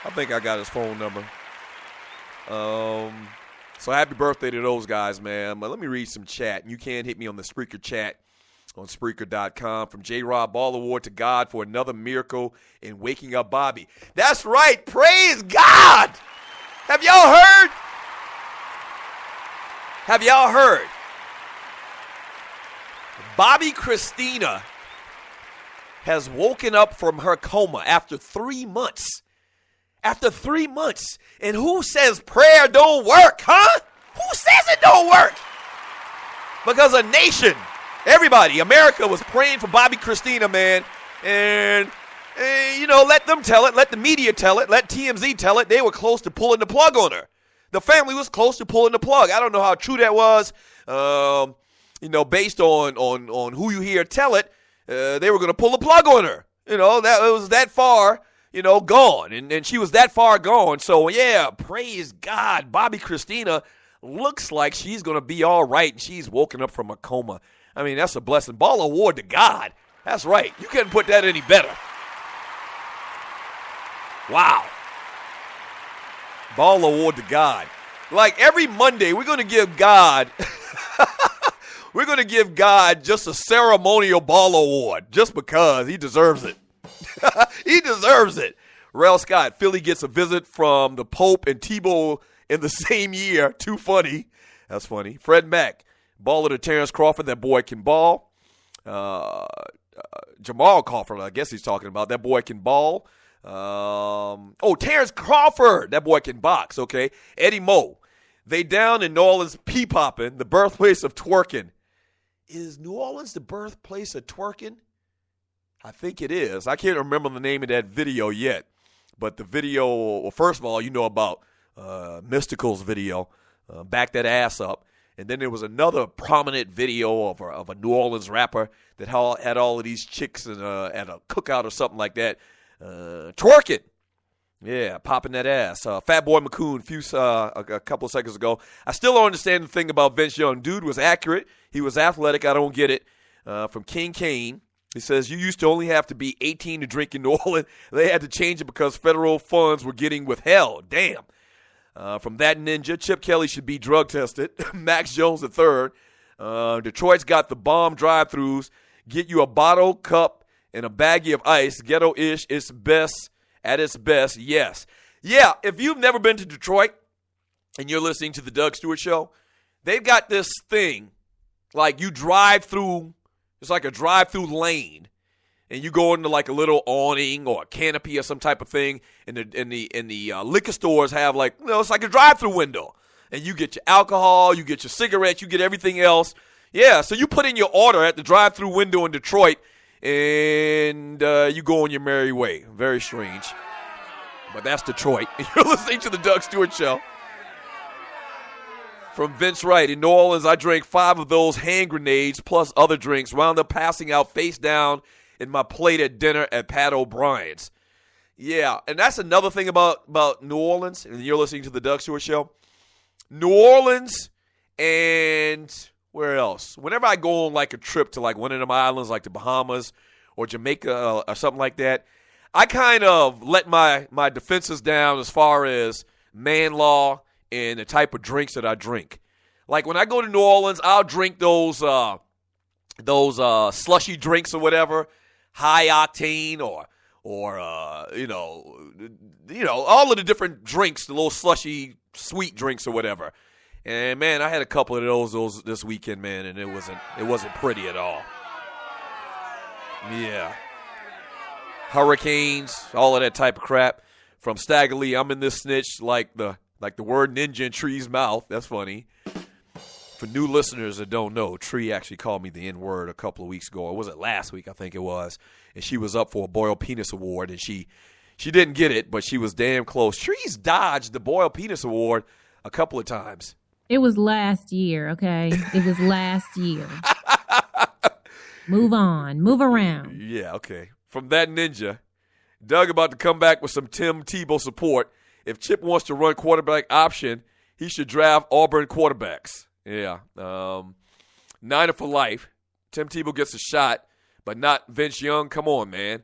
I think I got his phone number. So happy birthday to those guys, man. But let me read some chat. You can hit me on the Spreaker chat on Spreaker.com. From J-Rob, Ball Award to God for another miracle in waking up Bobby. That's right. Praise God. Have y'all heard? Have y'all heard? Bobby Christina has woken up from her coma after 3 months. After 3 months. And who says prayer don't work, huh? Who says it don't work? Because a nation, everybody, America was praying for Bobby Christina, man. And let them tell it, let the media tell it, let TMZ tell it. They were close to pulling the plug on her. The family was close to pulling the plug. I don't know how true that was. Based on who you hear tell it, they were going to pull the plug on her. That it was that far, gone. And she was that far gone. So, yeah, praise God. Bobby Christina looks like she's going to be all right, and she's woken up from a coma. I mean, that's a blessing. Ball award to God. That's right. You couldn't put that any better. Wow. Ball award to God. Like every Monday, we're going to give God just a ceremonial ball award just because he deserves it. He deserves it. Rel Scott, Philly gets a visit from the Pope and Tebow in the same year. Too funny. That's funny. Fred Mack, baller to Terrence Crawford. That boy can ball. Jamal Crawford, I guess he's talking about. That boy can ball. Terrence Crawford. That boy can box, okay. Eddie Moe. They down in New Orleans pee-popping, the birthplace of twerking. Is New Orleans the birthplace of twerking? I think it is. I can't remember the name of that video yet. But the video, well, first of all, about Mystical's video, Back That Ass Up. And then there was another prominent video of a New Orleans rapper that had all of these chicks at a cookout or something like that. Twerking. Yeah, popping that ass. Fat Boy McCoon a couple of seconds ago. I still don't understand the thing about Vince Young. Dude was accurate. He was athletic. I don't get it. From King Kane. He says, you used to only have to be 18 to drink in New Orleans. They had to change it because federal funds were getting withheld. Damn. From That Ninja, Chip Kelly should be drug tested. Max Jones III. Detroit's got the bomb drive-thrus. Get you a bottle, cup, and a baggie of ice. Ghetto-ish. It's best. At its best, yes. Yeah, if you've never been to Detroit and you're listening to the Doug Stewart Show, they've got this thing, like you drive through, it's like a drive-through lane, and you go into like a little awning or a canopy or some type of thing, and the liquor stores have like, it's like a drive-through window, and you get your alcohol, you get your cigarettes, you get everything else. Yeah, so you put in your order at the drive-through window in Detroit, and you go on your merry way. Very strange. But that's Detroit. And you're listening to the Doug Stewart Show. From Vince Wright. In New Orleans, I drank 5 of those hand grenades plus other drinks. Wound up passing out face down in my plate at dinner at Pat O'Brien's. Yeah, and that's another thing about New Orleans. And you're listening to the Doug Stewart Show. New Orleans and... where else? Whenever I go on like a trip to like one of them islands like the Bahamas or Jamaica or something like that, I kind of let my defenses down as far as man law and the type of drinks that I drink. Like when I go to New Orleans, I'll drink those slushy drinks or whatever, high octane or all of the different drinks, the little slushy sweet drinks or whatever. And, man, I had a couple of those this weekend, man, and it wasn't pretty at all. Yeah. Hurricanes, all of that type of crap. From Stagger Lee, I'm in this snitch like the word ninja in Tree's mouth. That's funny. For new listeners that don't know, Tree actually called me the N-word a couple of weeks ago. Or was it last week, I think it was. And she was up for a Boyle Penis Award, and she didn't get it, but she was damn close. Tree's dodged the Boyle Penis Award a couple of times. It was last year, okay? It was last year. Move on. Move around. Yeah, okay. From That Ninja, Doug about to come back with some Tim Tebow support. If Chip wants to run quarterback option, he should draft Auburn quarterbacks. Yeah. Niner for life. Tim Tebow gets a shot, but not Vince Young. Come on, man.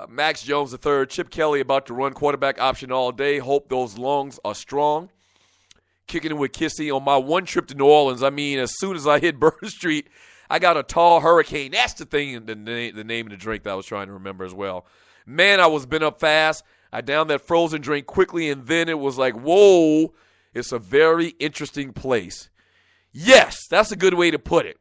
Max Jones III, Chip Kelly about to run quarterback option all day. Hope those lungs are strong. Kicking it with Kissy on my one trip to New Orleans. I mean, as soon as I hit Bourbon Street, I got a tall hurricane. That's the thing, the name of the drink that I was trying to remember as well. Man, I was been up fast. I downed that frozen drink quickly, and then it was like, whoa, it's a very interesting place. Yes, that's a good way to put it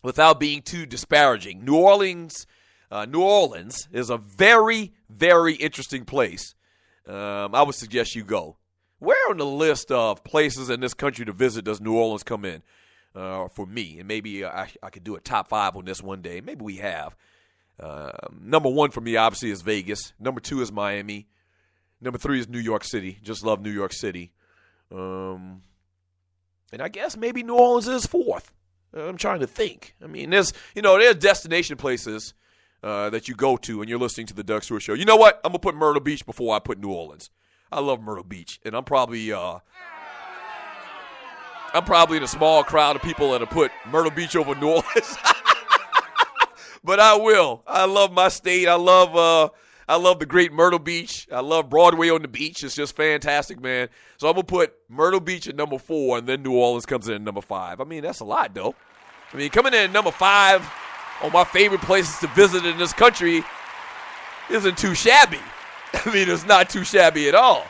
without being too disparaging. New Orleans is a very, very interesting place. I would suggest you go. Where on the list of places in this country to visit does New Orleans come in for me? And maybe I could do a top 5 on this one day. Maybe we have. Number one for me, obviously, is Vegas. Number two is Miami. Number three is New York City. Just love New York City. And I guess maybe New Orleans is fourth. I'm trying to think. I mean, there's destination places that you go to when you're listening to the Doug Stewart Show. You know what? I'm going to put Myrtle Beach before I put New Orleans. I love Myrtle Beach, and I'm probably in a small crowd of people that have put Myrtle Beach over New Orleans. But I will. I love my state. I love the great Myrtle Beach. I love Broadway on the beach. It's just fantastic, man. So I'm going to put Myrtle Beach at number 4, and then New Orleans comes in at number 5. I mean, that's a lot, though. I mean, coming in at number 5 on my favorite places to visit in this country isn't too shabby. I mean, it's not too shabby at all.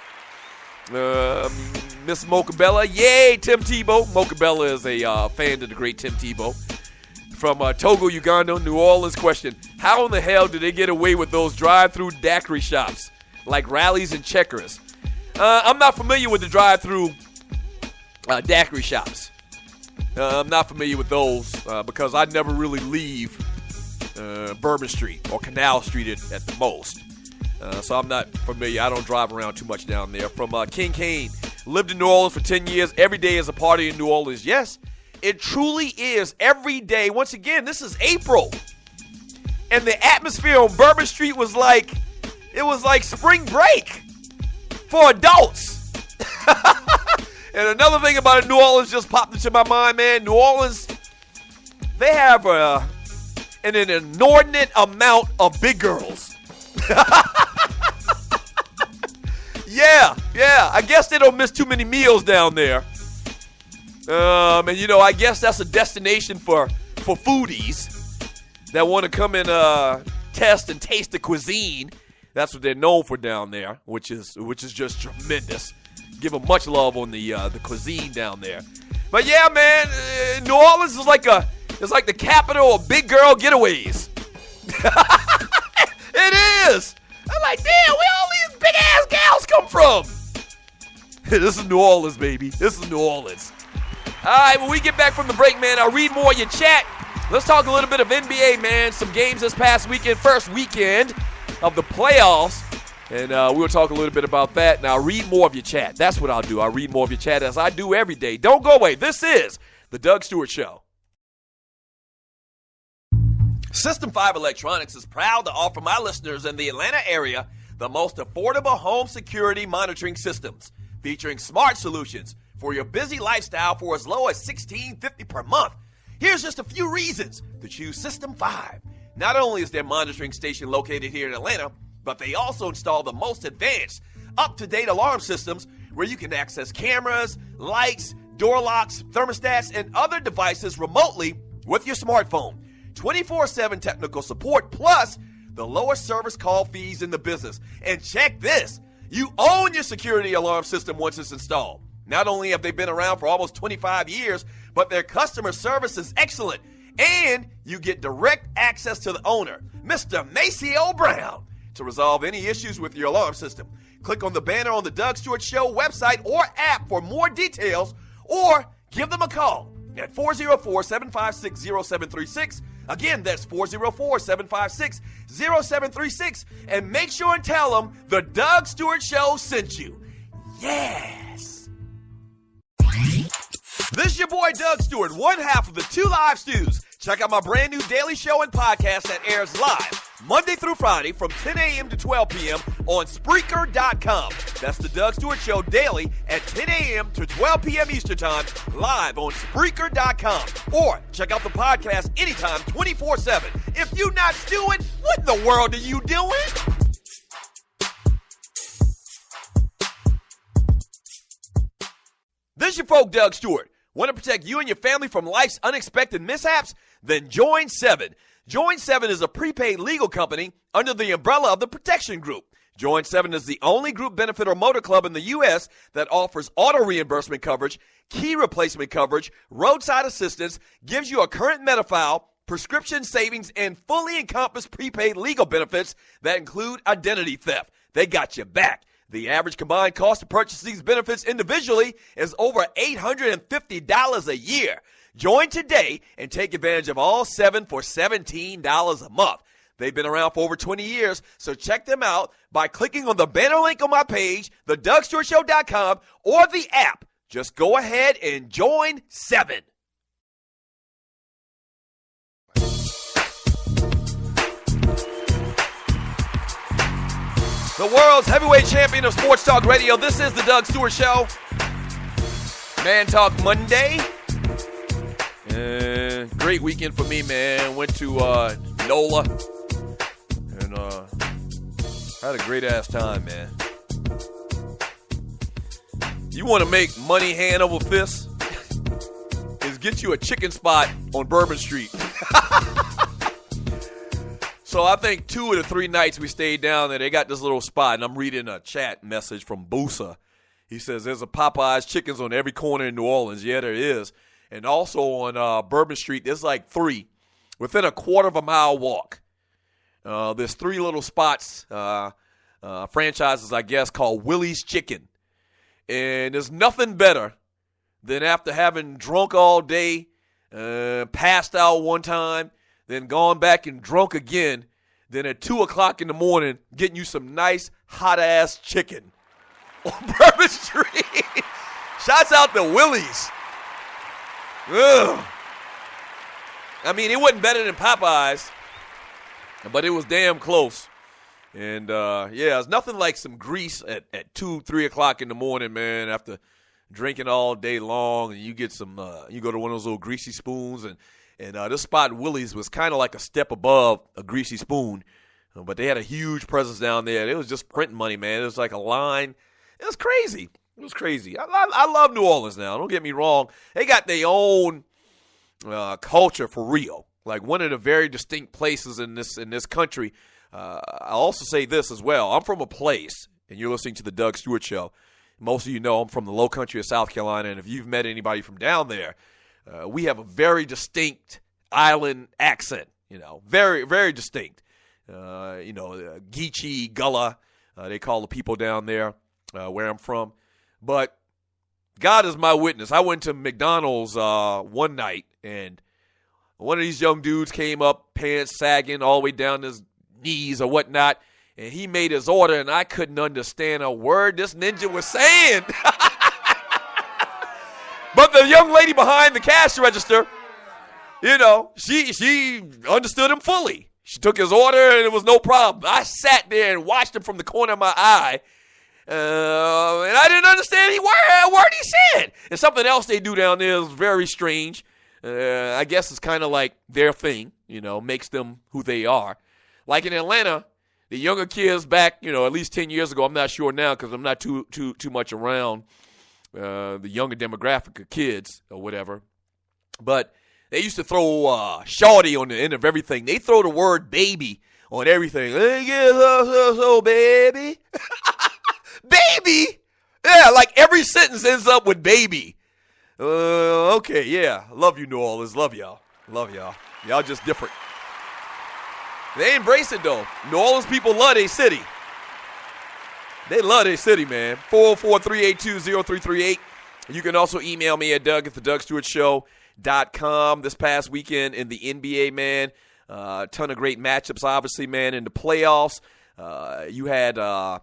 Miss Mokabella, yay, Tim Tebow. Mokabella is a fan of the great Tim Tebow. From Togo, Uganda, New Orleans question. How in the hell did they get away with those drive-through daiquiri shops like Rallies and Checkers? I'm not familiar with the drive-through daiquiri shops. I'm not familiar with those because I never really leave Bourbon Street or Canal Street at the most. So I'm not familiar. I don't drive around too much down there. From King Kane, lived in New Orleans for 10 years. Every day is a party in New Orleans. Yes, it truly is every day. Once again, this is April. And the atmosphere on Bourbon Street was like spring break for adults. And another thing about New Orleans just popped into my mind, man. New Orleans, they have an inordinate amount of big girls. Yeah. I guess they don't miss too many meals down there. And, I guess that's a destination for foodies that want to come and test and taste the cuisine. That's what they're known for down there, which is just tremendous. Give them much love on the cuisine down there. But yeah, man, New Orleans is like the capital of big girl getaways. It is. I'm like, damn, where all these big ass gals come from? This is New Orleans, baby. This is New Orleans. All right, when we get back from the break, man, I'll read more of your chat. Let's talk a little bit of NBA, man. Some games this past weekend, first weekend of the playoffs. And we'll talk a little bit about that. Now, read more of your chat. That's what I'll do. I'll read more of your chat as I do every day. Don't go away. This is the Doug Stewart Show. System 5 Electronics is proud to offer my listeners in the Atlanta area the most affordable home security monitoring systems, featuring smart solutions for your busy lifestyle for as low as $16.50 per month. Here's just a few reasons to choose System 5. Not only is their monitoring station located here in Atlanta, but they also install the most advanced, up-to-date alarm systems where you can access cameras, lights, door locks, thermostats, and other devices remotely with your smartphone. 24/7 technical support, plus the lowest service call fees in the business. And check this, you own your security alarm system once it's installed. Not only have they been around for almost 25 years, but their customer service is excellent. And you get direct access to the owner, Mr. Maceo Brown, to resolve any issues with your alarm system. Click on the banner on the Doug Stewart Show website or app for more details, or give them a call at 404-756-0736. Again, that's 404-756-0736. And make sure and tell them the Doug Stewart Show sent you. Yes. This is your boy Doug Stewart, one half of the Two Live Stews. Check out my brand new daily show and podcast that airs live Monday through Friday from 10 a.m. to 12 p.m. on Spreaker.com. That's the Doug Stewart Show daily at 10 a.m. to 12 p.m. Eastern Time, live on Spreaker.com. Or check out the podcast anytime, 24/7. If you're not stewing, what in the world are you doing? This is your folk, Doug Stewart. Want to protect you and your family from life's unexpected mishaps? Then join 7. Join 7 is a prepaid legal company under the umbrella of the Protection Group. Join 7 is the only group benefit or motor club in the U.S. that offers auto reimbursement coverage, key replacement coverage, roadside assistance, gives you a current Medi-File, prescription savings, and fully encompassed prepaid legal benefits that include identity theft. They got your back. The average combined cost to purchase these benefits individually is over $850 a year. Join today and take advantage of all 7 for $17 a month. They've been around for over 20 years, so check them out by clicking on the banner link on my page, thedougstewartshow.com, or the app. Just go ahead and join 7. The world's heavyweight champion of Sports Talk Radio. This is the Doug Stewart Show. Man Talk Monday. Great weekend for me, man. Went to NOLA and had a great-ass time, man. You want to make money hand over fist? Is get you a chicken spot on Bourbon Street. So I think 2 of the 3 nights we stayed down there, they got this little spot, and I'm reading a chat message from Busa. He says there's a Popeyes Chickens on every corner in New Orleans. Yeah, there is. And also on Bourbon Street, there's like 3 within a quarter of a mile walk. There's 3 little spots, franchises, I guess, called Willie's Chicken. And there's nothing better than after having drunk all day, passed out one time, then gone back and drunk again, then at 2 o'clock in the morning, getting you some nice, hot-ass chicken on Bourbon Street. Shouts out to Willie's. Ugh. I mean, it wasn't better than Popeyes, but it was damn close. And, yeah, it's nothing like some grease at 2, 3 o'clock in the morning, man, after drinking all day long, and you get some, you go to one of those little greasy spoons, and this spot, Willie's, was kind of like a step above a greasy spoon, but they had a huge presence down there. It was just printing money, man. It was like a line. It was crazy. It was crazy. I love New Orleans now. Don't get me wrong. They got their own culture for real. Like one of the very distinct places in this country. I'll also say this as well. I'm from a place, and you're listening to the Doug Stewart Show. Most of you know I'm from the low country of South Carolina, and if you've met anybody from down there, we have a very distinct island accent, very, very distinct. Geechee, Gullah, they call the people down there where I'm from. But God is my witness. I went to McDonald's one night, and one of these young dudes came up, pants sagging all the way down his knees or whatnot, and he made his order, and I couldn't understand a word this ninja was saying. But the young lady behind the cash register, she understood him fully. She took his order, and it was no problem. I sat there and watched him from the corner of my eye, and I didn't understand a word he said. And something else they do down there is very strange. I guess it's kind of like their thing, makes them who they are. Like in Atlanta, the younger kids back, at least 10 years ago, I'm not sure now because I'm not too much around the younger demographic of kids or whatever. But they used to throw shorty on the end of everything. They throw the word baby on everything. So baby. Baby? Yeah, like every sentence ends up with baby. Okay, yeah. Love you, New Orleans. Love y'all. Love y'all. Y'all just different. They embrace it, though. New Orleans people love their city. They love their city, man. 404-382-0338. You can also email me at doug@thedougstewartshow.com. This past weekend in the NBA, man, a ton of great matchups, obviously, man, in the playoffs. You had, a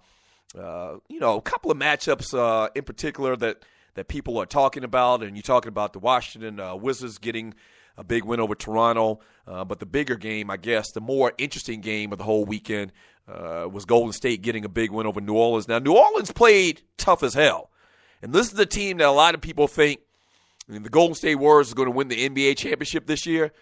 couple of matchups in particular that people are talking about, and you're talking about the Washington Wizards getting a big win over Toronto. But the bigger game, I guess, the more interesting game of the whole weekend was Golden State getting a big win over New Orleans. Now, New Orleans played tough as hell. And this is the team that a lot of people think the Golden State Warriors are going to win the NBA championship this year.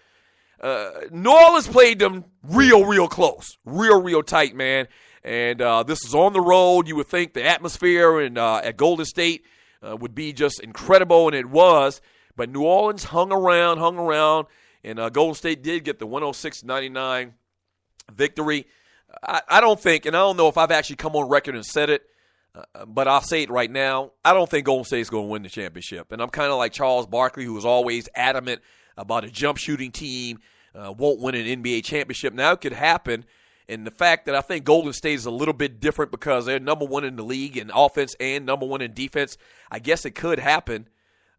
New Orleans played them real close, real tight, man. And this is on the road. You would think the atmosphere at Golden State would be just incredible, and it was. But New Orleans hung around, and Golden State did get the 106-99 victory. I don't think, and I don't know if I've actually come on record and said it, but I'll say it right now. I don't think Golden State's going to win the championship. And I'm kind of like Charles Barkley, who was always adamant about a jump shooting team won't win an NBA championship. Now it could happen. And the fact that I think Golden State is a little bit different because they're number one in the league in offense and number one in defense, I guess it could happen.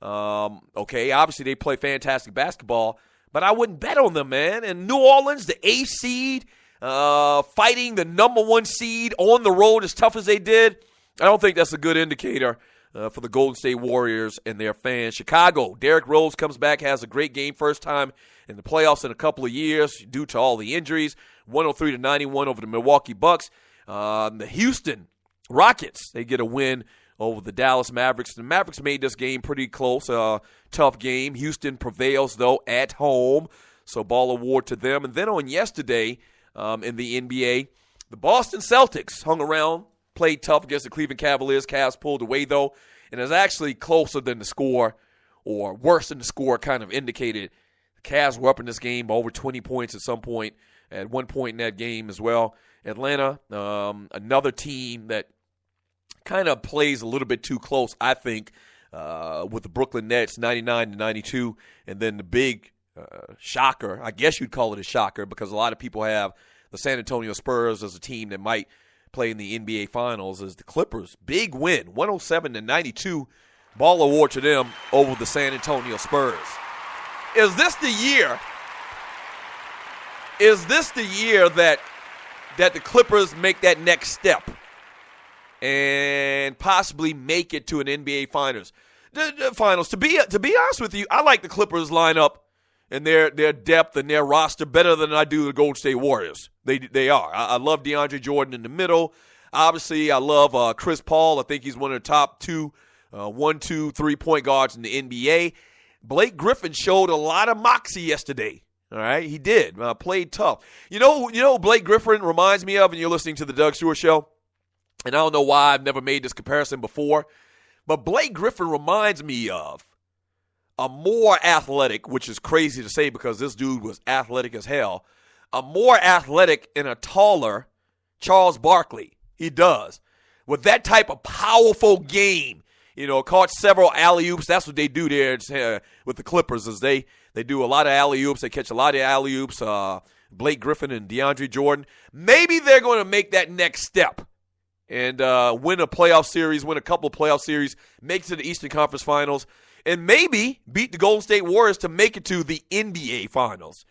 Okay, obviously they play fantastic basketball, but I wouldn't bet on them, man. And New Orleans, the 8th seed, fighting the number 1 seed on the road as tough as they did, I don't think that's a good indicator for the Golden State Warriors and their fans. Chicago, Derrick Rose comes back, has a great game, first time in the playoffs in a couple of years due to all the injuries. 103-91 over the Milwaukee Bucks. The Houston Rockets, they get a win over the Dallas Mavericks. The Mavericks made this game pretty close, tough game. Houston prevails, though, at home, so ball award to them. And then on yesterday in the NBA, the Boston Celtics hung around, played tough against the Cleveland Cavaliers. Cavs pulled away, though, and it's actually closer than the score, or worse than the score kind of indicated. The Cavs were up in this game by over 20 points at some point, at one point in that game as well. Atlanta, another team that kind of plays a little bit too close, I think, with the Brooklyn Nets, 99-92, and then the big shocker, I guess you'd call it a shocker, because a lot of people have the San Antonio Spurs as a team that might play in the NBA Finals, as the Clippers. Big win, 107-92, ball award to them over the San Antonio Spurs. Is this the year? Is this the year that the Clippers make that next step and possibly make it to an NBA Finals? The Finals. To be honest with you, I like the Clippers lineup and their depth and their roster better than I do the Golden State Warriors. They are. I love DeAndre Jordan in the middle. Obviously, I love Chris Paul. I think he's one of the top 1, 2, 3-point guards in the NBA. Blake Griffin showed a lot of moxie yesterday. All right, he did. Played tough. You know Blake Griffin reminds me of, and you're listening to the Doug Stewart Show, and I don't know why I've never made this comparison before, but Blake Griffin reminds me of a more athletic, which is crazy to say because this dude was athletic as hell, a more athletic and a taller Charles Barkley. He does. With that type of powerful game, caught several alley-oops. That's what they do there with the Clippers, is they do a lot of alley-oops. They catch a lot of alley-oops. Blake Griffin and DeAndre Jordan. Maybe they're going to make that next step and win a playoff series, win a couple of playoff series, make it to the Eastern Conference Finals, and maybe beat the Golden State Warriors to make it to the NBA Finals.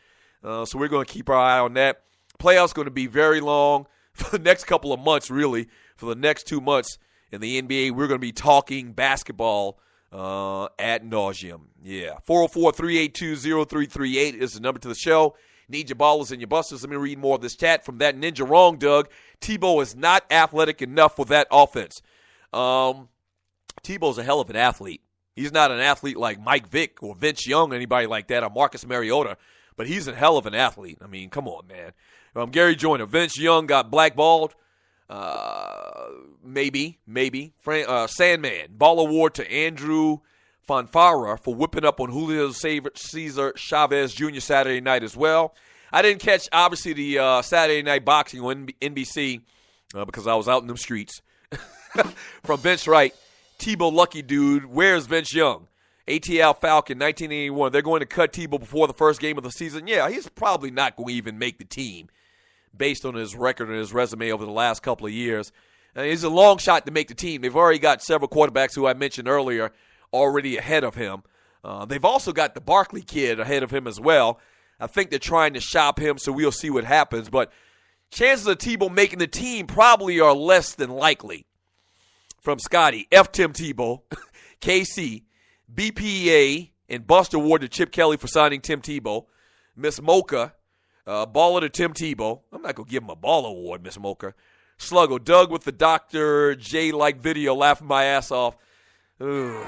So we're going to keep our eye on that. Playoffs going to be very long for the next couple of months, really. For the next 2 months in the NBA, we're going to be talking basketball ad nauseum. Yeah. 404-382-0338 is the number to the show. Need your ballers and your busters. Let me read more of this chat from that ninja. Wrong, Doug. Tebow is not athletic enough for that offense. Tebow's a hell of an athlete. He's not an athlete like Mike Vick or Vince Young or anybody like that or Marcus Mariota, but he's a hell of an athlete. I mean, come on, man. Gary Joyner. Vince Young got blackballed. Maybe. Sandman. Ball award to Andrew Fonfara for whipping up on Julio Cesar Chavez Jr. Saturday night as well. I didn't catch, obviously, the Saturday night boxing on NBC because I was out in them streets. From Vince Wright, Tebow lucky dude. Where's Vince Young? ATL Falcon, 1981. They're going to cut Tebow before the first game of the season. Yeah, he's probably not going to even make the team based on his record and his resume over the last couple of years. He's a long shot to make the team. They've already got several quarterbacks who I mentioned earlier already ahead of him. They've also got the Barkley kid ahead of him as well. I think they're trying to shop him, so we'll see what happens. But chances of Tebow making the team probably are less than likely. From Scotty, F. Tim Tebow, KC, BPA, and Buster Award to Chip Kelly for signing Tim Tebow. Miss Mocha, baller to Tim Tebow. I'm not going to give him a baller award, Miss Mocha. Sluggo, Doug with the Dr. J-like video, laughing my ass off. Ugh.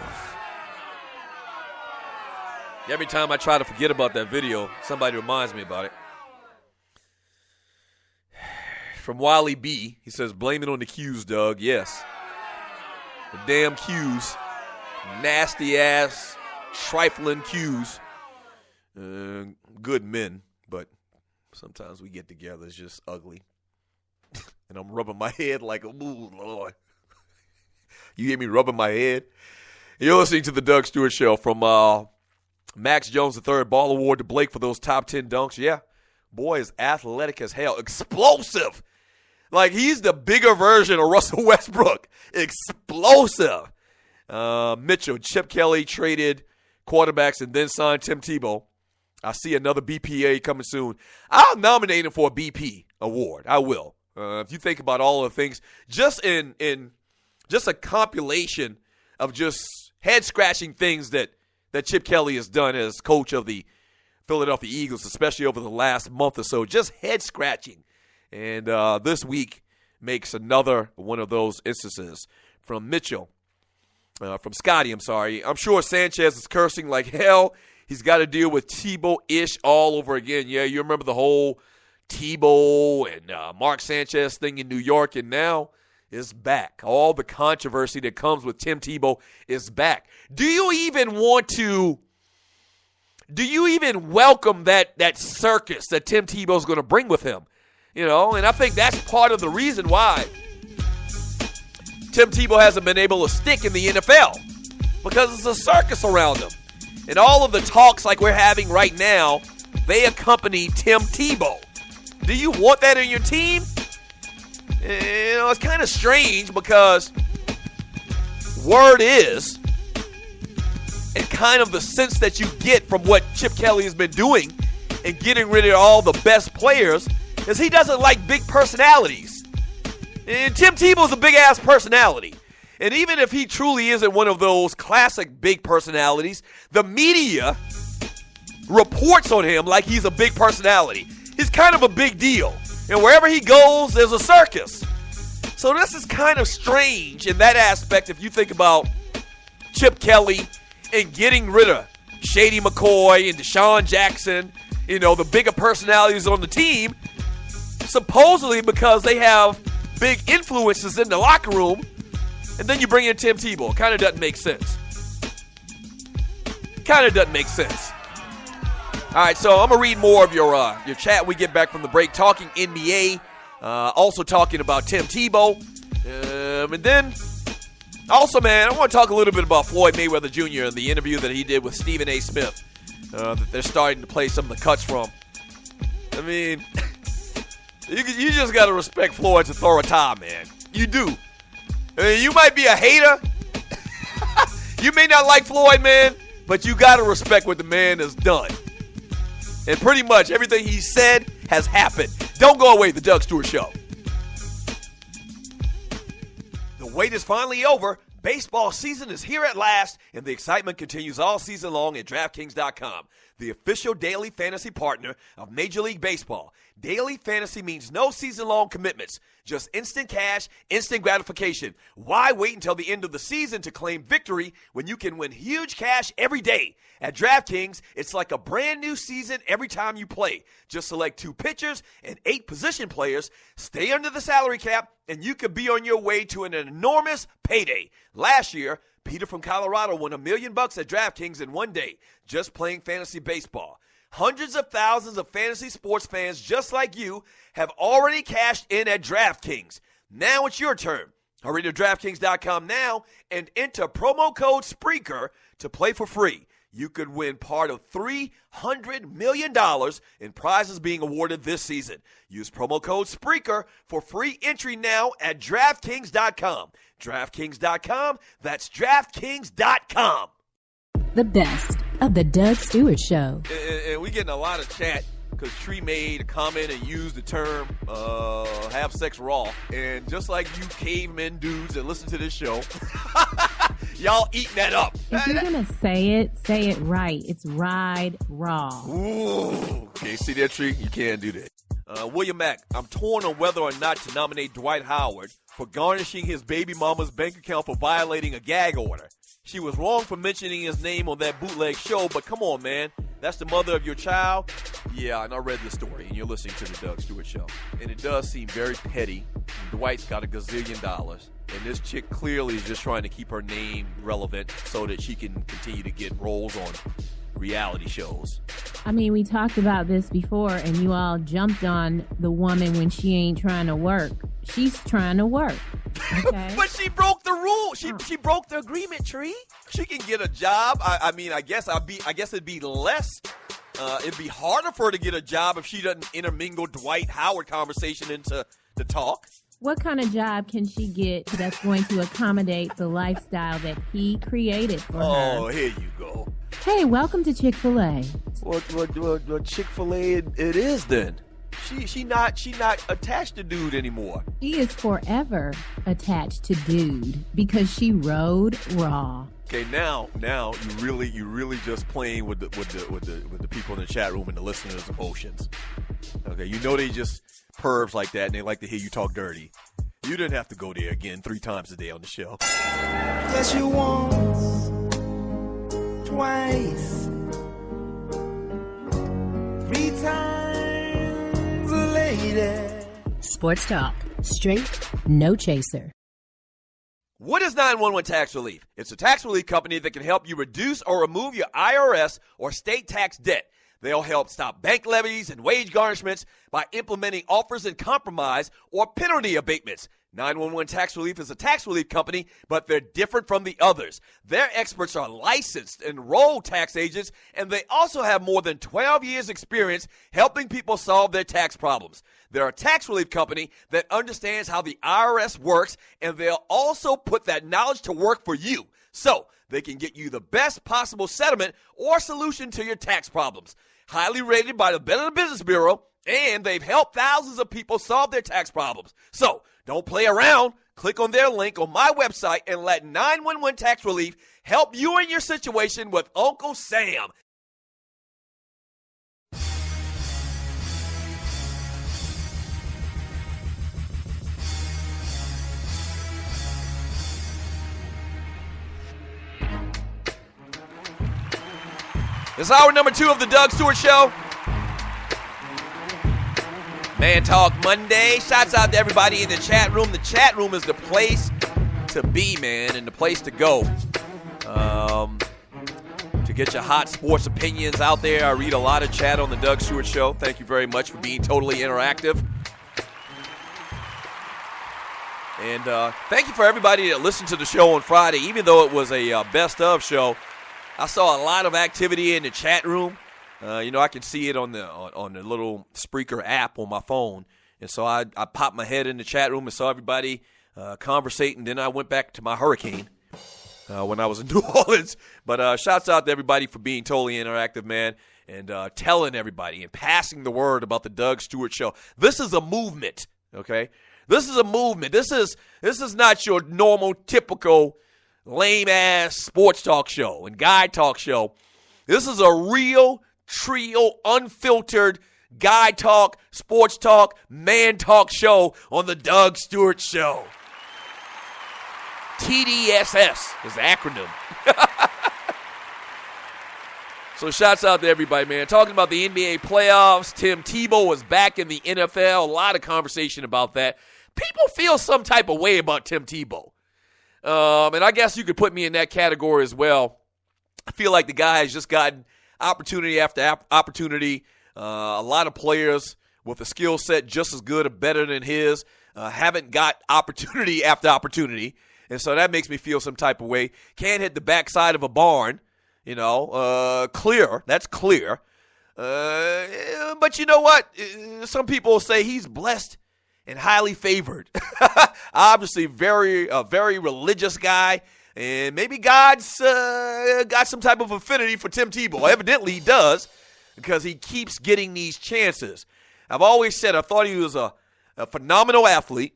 Every time I try to forget about that video, somebody reminds me about it. From Wiley B, he says, blame it on the Qs, Doug. Yes. The damn Qs. Nasty-ass, trifling Qs. Good men, but sometimes we get together. It's just ugly. And I'm rubbing my head like, ooh, Lord. You hear me rubbing my head? You're listening to the Doug Stewart Show. From Max Jones III, ball award to Blake for those top 10 dunks. Yeah, boy is athletic as hell. Explosive. Like, he's the bigger version of Russell Westbrook. Explosive. Mitchell, Chip Kelly traded quarterbacks and then signed Tim Tebow. I see another BPA coming soon. I'll nominate him for a BP award. I will. If you think about all of the things, just in just a compilation of just head-scratching things that Chip Kelly has done as coach of the Philadelphia Eagles, especially over the last month or so, just head-scratching. And this week makes another one of those instances from Scotty, I'm sorry. I'm sure Sanchez is cursing like hell. He's got to deal with Tebow-ish all over again. Yeah, you remember the whole Tebow and Mark Sanchez thing in New York, and now it's back. All the controversy that comes with Tim Tebow is back. Do you even welcome that circus that Tim Tebow's going to bring with him? You know, and I think that's part of the reason why Tim Tebow hasn't been able to stick in the NFL, because it's a circus around him. And all of the talks like we're having right now, they accompany Tim Tebow. Do you want that in your team? You know, it's kind of strange because word is, and kind of the sense that you get from what Chip Kelly has been doing and getting rid of all the best players, is he doesn't like big personalities. And Tim Tebow's a big-ass personality. And even if he truly isn't one of those classic big personalities, the media reports on him like he's a big personality. He's kind of a big deal. And wherever he goes, there's a circus. So this is kind of strange in that aspect if you think about Chip Kelly and getting rid of Shady McCoy and Deshaun Jackson, you know, the bigger personalities on the team, supposedly because they have big influences in the locker room. And then you bring in Tim Tebow. Kind of doesn't make sense. All right, so I'm going to read more of your chat when we get back from the break, talking NBA, also talking about Tim Tebow. And then, also, man, I want to talk a little bit about Floyd Mayweather Jr. and the interview that he did with Stephen A. Smith that they're starting to play some of the cuts from. I mean, you just got to respect Floyd's Authoritah, man. You do. I mean, you might be a hater. You may not like Floyd, man, but you got to respect what the man has done. And pretty much everything he said has happened. Don't go away, the Doug Stewart Show. The wait is finally over. Baseball season is here at last, and the excitement continues all season long at DraftKings.com, the official daily fantasy partner of Major League Baseball. Daily fantasy means no season-long commitments, just instant cash, instant gratification. Why wait until the end of the season to claim victory when you can win huge cash every day? At DraftKings, it's like a brand new season every time you play. Just select 2 pitchers and 8 position players, stay under the salary cap, and you could be on your way to an enormous payday. Last year, Peter from Colorado won $1 million at DraftKings in one day, just playing fantasy baseball. Hundreds of thousands of fantasy sports fans just like you have already cashed in at DraftKings. Now it's your turn. Hurry to DraftKings.com now and enter promo code SPREAKER to play for free. You could win part of $300 million in prizes being awarded this season. Use promo code SPREAKER for free entry now at DraftKings.com. DraftKings.com, that's DraftKings.com. The best of the Doug Stewart Show. And we getting a lot of chat because Tree made a comment and used the term have sex raw. And just like you cavemen dudes that listen to this show, y'all eating that up. If you're going to say it right. It's ride raw. Ooh. Okay, see that, Tree? You can't do that. William Mack, I'm torn on whether or not to nominate Dwight Howard for garnishing his baby mama's bank account for violating a gag order. She was wrong for mentioning his name on that bootleg show, but come on, man. That's the mother of your child? Yeah, and I read the story, and you're listening to the Doug Stewart Show. And it does seem very petty. Dwight's got $1 gazillion, and this chick clearly is just trying to keep her name relevant so that she can continue to get roles on reality shows. I mean, we talked about this before, and you all jumped on the woman when she ain't trying to work. She's trying to work. Okay. But she broke the rule. She broke the agreement, Tree. She can get a job. I mean, I guess it'd be less. It'd be harder for her to get a job if she doesn't intermingle Dwight Howard conversation into the talk. What kind of job can she get that's going to accommodate the lifestyle that he created for her? Oh, here you go. Hey, welcome to Chick-fil-A. Well, Chick-fil-A it is then. She not attached to dude anymore. She is forever attached to dude because she rode raw. Okay, now you really just playing with the people in the chat room and the listeners' emotions. Okay, you know they just pervs like that and they like to hear you talk dirty. You didn't have to go there again 3 times a day on the show. Yes, you once, twice, 3 times a lady. Sports Talk. Straight, no chaser. What is 911 Tax Relief? It's a tax relief company that can help you reduce or remove your IRS or state tax debt. They'll help stop bank levies and wage garnishments by implementing offers in compromise or penalty abatements. 911 Tax Relief is a tax relief company, but they're different from the others. Their experts are licensed, enrolled tax agents, and they also have more than 12 years' experience helping people solve their tax problems. They're a tax relief company that understands how the IRS works, and they'll also put that knowledge to work for you, so they can get you the best possible settlement or solution to your tax problems. Highly rated by the Better Business Bureau, and they've helped thousands of people solve their tax problems. So, don't play around. Click on their link on my website and let 911 Tax Relief help you in your situation with Uncle Sam. It's hour number 2 of the Doug Stewart Show. Man Talk Monday. Shouts out to everybody in the chat room. The chat room is the place to be, man, and the place to go. To get your hot sports opinions out there. I read a lot of chat on the Doug Stewart Show. Thank you very much for being totally interactive. And thank you for everybody that listened to the show on Friday. Even though it was a best of show, I saw a lot of activity in the chat room. I can see it on the little Spreaker app on my phone. And so I popped my head in the chat room and saw everybody conversating. Then I went back to my hurricane when I was in New Orleans. But shouts out to everybody for being totally interactive, man, and telling everybody and passing the word about the Doug Stewart Show. This is a movement, okay? This is a movement. This is not your normal, typical, lame-ass sports talk show and guy talk show. This is a real, unfiltered guy talk, sports talk, man talk show on the Doug Stewart Show. TDSS is the acronym. So shouts out to everybody, man. Talking about the NBA playoffs, Tim Tebow is back in the NFL. A lot of conversation about that. People feel some type of way about Tim Tebow. And I guess you could put me in that category as well. I feel like the guy has just gotten opportunity after opportunity. A lot of players with a skill set just as good or better than his haven't got opportunity after opportunity. And so that makes me feel some type of way. Can't hit the backside of a barn, clear. That's clear. But you know what? Some people say he's blessed and highly favored. Obviously, a very religious guy. And maybe God's got some type of affinity for Tim Tebow. Evidently, he does, because he keeps getting these chances. I've always said I thought he was a phenomenal athlete.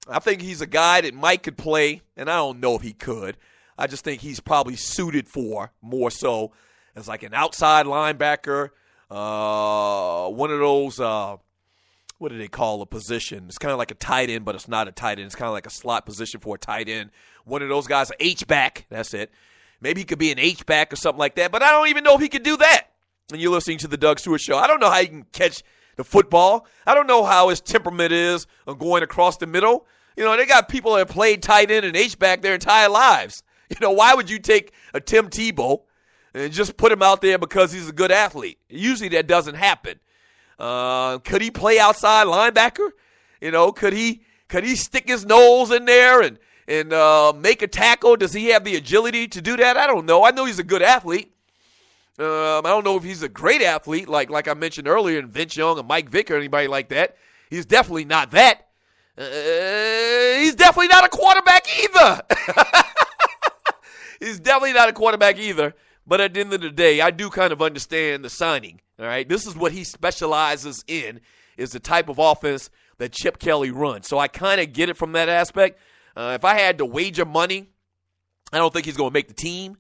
I think he's a guy that Mike could play, and I don't know if he could. I just think he's probably suited for more so as like an outside linebacker, one of those, what do they call a position? It's kind of like a tight end, but it's not a tight end. It's kind of like a slot position for a tight end. One of those guys, an H-back, that's it. Maybe he could be an H-back or something like that, but I don't even know if he could do that. And you're listening to the Doug Stewart Show. I don't know how he can catch the football. I don't know how his temperament is on going across the middle. They got people that have played tight end and H-back their entire lives. Why would you take a Tim Tebow and just put him out there because he's a good athlete? Usually that doesn't happen. Could he play outside linebacker? Could he stick his nose in there and make a tackle? Does he have the agility to do that? I don't know. I know he's a good athlete. I don't know if he's a great athlete like I mentioned earlier, and Vince Young or Mike Vick or anybody like that. He's definitely not that. He's definitely not a quarterback either. He's definitely not a quarterback either. But at the end of the day, I do kind of understand the signing. All right, this is what he specializes in, is the type of offense that Chip Kelly runs. So I kind of get it from that aspect. If I had to wager money, I don't think he's going to make the team.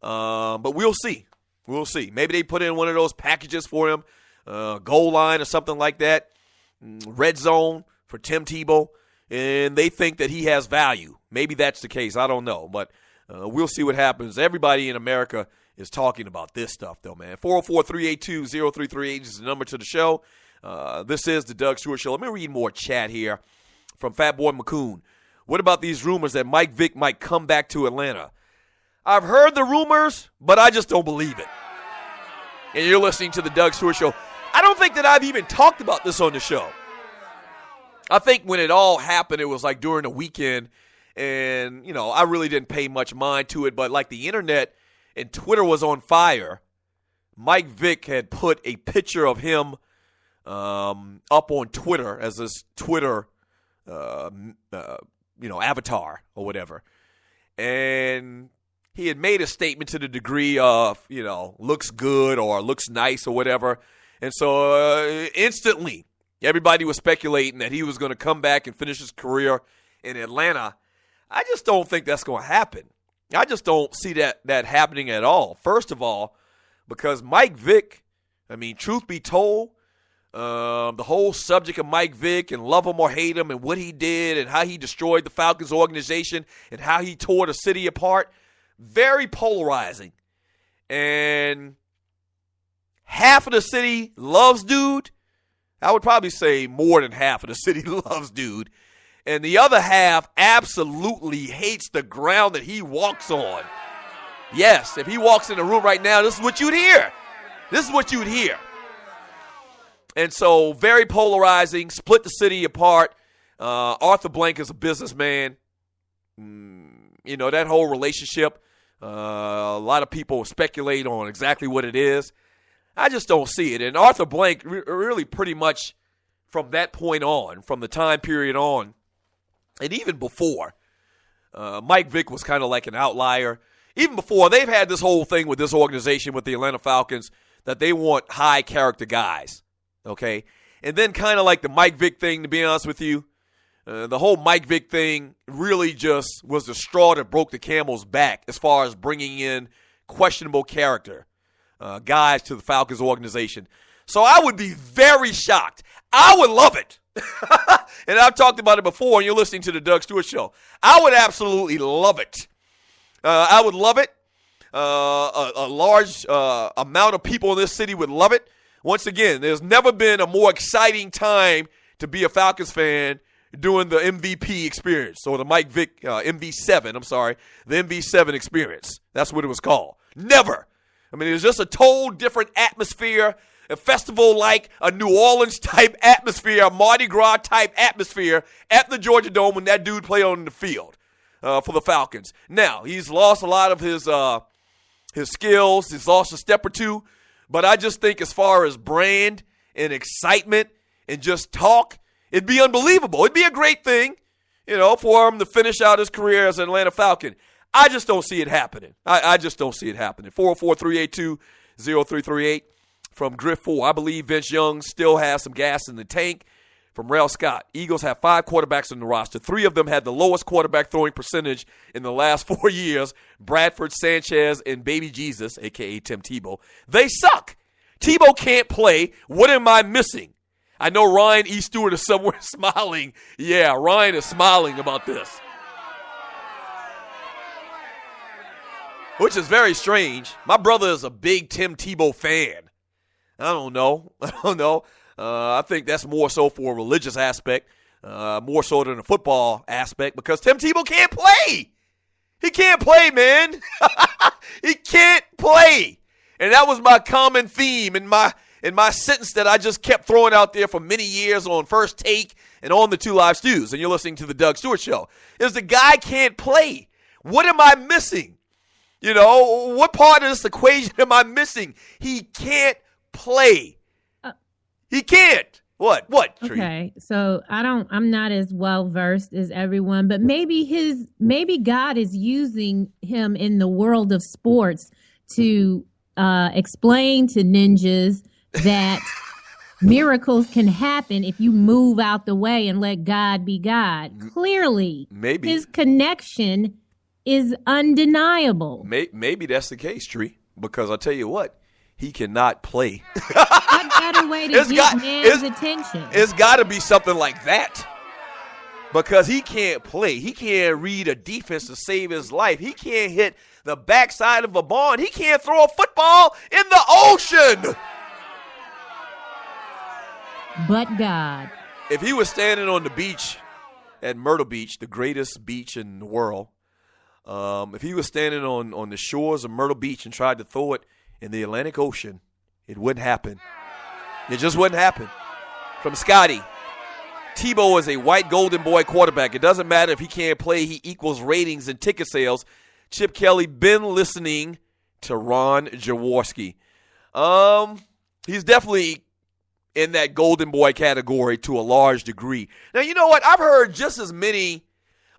But we'll see. We'll see. Maybe they put in one of those packages for him, goal line or something like that, red zone for Tim Tebow, and they think that he has value. Maybe that's the case. I don't know. But we'll see what happens. Everybody in America is talking about this stuff, though, man. 404-382-0338 is the number to the show. This is the Doug Stewart Show. Let me read more chat here from Fatboy McCoon. What about these rumors that Mike Vick might come back to Atlanta? I've heard the rumors, but I just don't believe it. And you're listening to the Doug Stewart Show. I don't think that I've even talked about this on the show. I think when it all happened, it was like during the weekend, and, you know, I really didn't pay much mind to it, but like the internet and Twitter was on fire. Mike Vick had put a picture of him up on Twitter as this Twitter, avatar or whatever. And he had made a statement to the degree of, looks good or looks nice or whatever. And so instantly, everybody was speculating that he was going to come back and finish his career in Atlanta. I just don't think that's going to happen. I just don't see that happening at all. First of all, because Mike Vick, truth be told, the whole subject of Mike Vick and love him or hate him and what he did and how he destroyed the Falcons organization and how he tore the city apart, very polarizing. And half of the city loves dude. I would probably say more than half of the city loves dude. And the other half absolutely hates the ground that he walks on. Yes, if he walks in the room right now, this is what you'd hear. This is what you'd hear. And so very polarizing, split the city apart. Arthur Blank is a businessman. That whole relationship, a lot of people speculate on exactly what it is. I just don't see it. And Arthur Blank really pretty much from that point on, from the time period on, and even before, Mike Vick was kind of like an outlier. Even before, they've had this whole thing with this organization, with the Atlanta Falcons, that they want high-character guys, okay? And then kind of like the Mike Vick thing, to be honest with you, the whole Mike Vick thing really just was the straw that broke the camel's back as far as bringing in questionable character guys to the Falcons organization. So I would be very shocked. I would love it. And I've talked about it before, and you're listening to the Doug Stewart Show. I would absolutely love it. I would love it. A large amount of people in this city would love it. Once again, there's never been a more exciting time to be a Falcons fan doing the MVP experience, or the Mike Vick MV7, the MV7 experience. That's what it was called. Never. It was just a total different atmosphere, a festival-like, a New Orleans-type atmosphere, a Mardi Gras-type atmosphere at the Georgia Dome when that dude played on the field for the Falcons. Now, he's lost a lot of his skills. He's lost a step or two. But I just think as far as brand and excitement and just talk, it'd be unbelievable. It'd be a great thing, for him to finish out his career as an Atlanta Falcon. I just don't see it happening. I just don't see it happening. 404-382-0338 from Griff 4. I believe Vince Young still has some gas in the tank. From Rel Scott, Eagles have 5 quarterbacks on the roster. 3 of them had the lowest quarterback throwing percentage in the last 4 years, Bradford, Sanchez, and Baby Jesus, a.k.a. Tim Tebow. They suck. Tebow can't play. What am I missing? I know Ryan E. Stewart is somewhere smiling. Yeah, Ryan is smiling about this. Which is very strange. My brother is a big Tim Tebow fan. I don't know. I think that's more so for a religious aspect, more so than a football aspect, because Tim Tebow can't play. He can't play, man. He can't play. And that was my common theme in my sentence that I just kept throwing out there for many years on First Take and on the 2 Live Stews. And you're listening to the Doug Stewart Show. Is the guy can't play. What am I missing? What part of this equation am I missing? He can't play. He can't. What? Tree? Okay, so I'm not as well versed as everyone, but maybe God is using him in the world of sports to explain to ninjas that miracles can happen if you move out the way and let God be God. Clearly, maybe his connection is undeniable. Maybe that's the case, Tree, because I'll tell you what, he cannot play. What better way to get man's attention? It's got to be something like that, because he can't play. He can't read a defense to save his life. He can't hit the backside of a barn. He can't throw a football in the ocean. But God. If he was standing on the beach at Myrtle Beach, the greatest beach in the world, if he was standing on the shores of Myrtle Beach and tried to throw it in the Atlantic Ocean, it wouldn't happen. It just wouldn't happen. From Scotty, Tebow is a white golden boy quarterback. It doesn't matter if he can't play. He equals ratings and ticket sales. Chip Kelly been listening to Ron Jaworski. He's definitely in that golden boy category to a large degree. Now, you know what? I've heard just as many.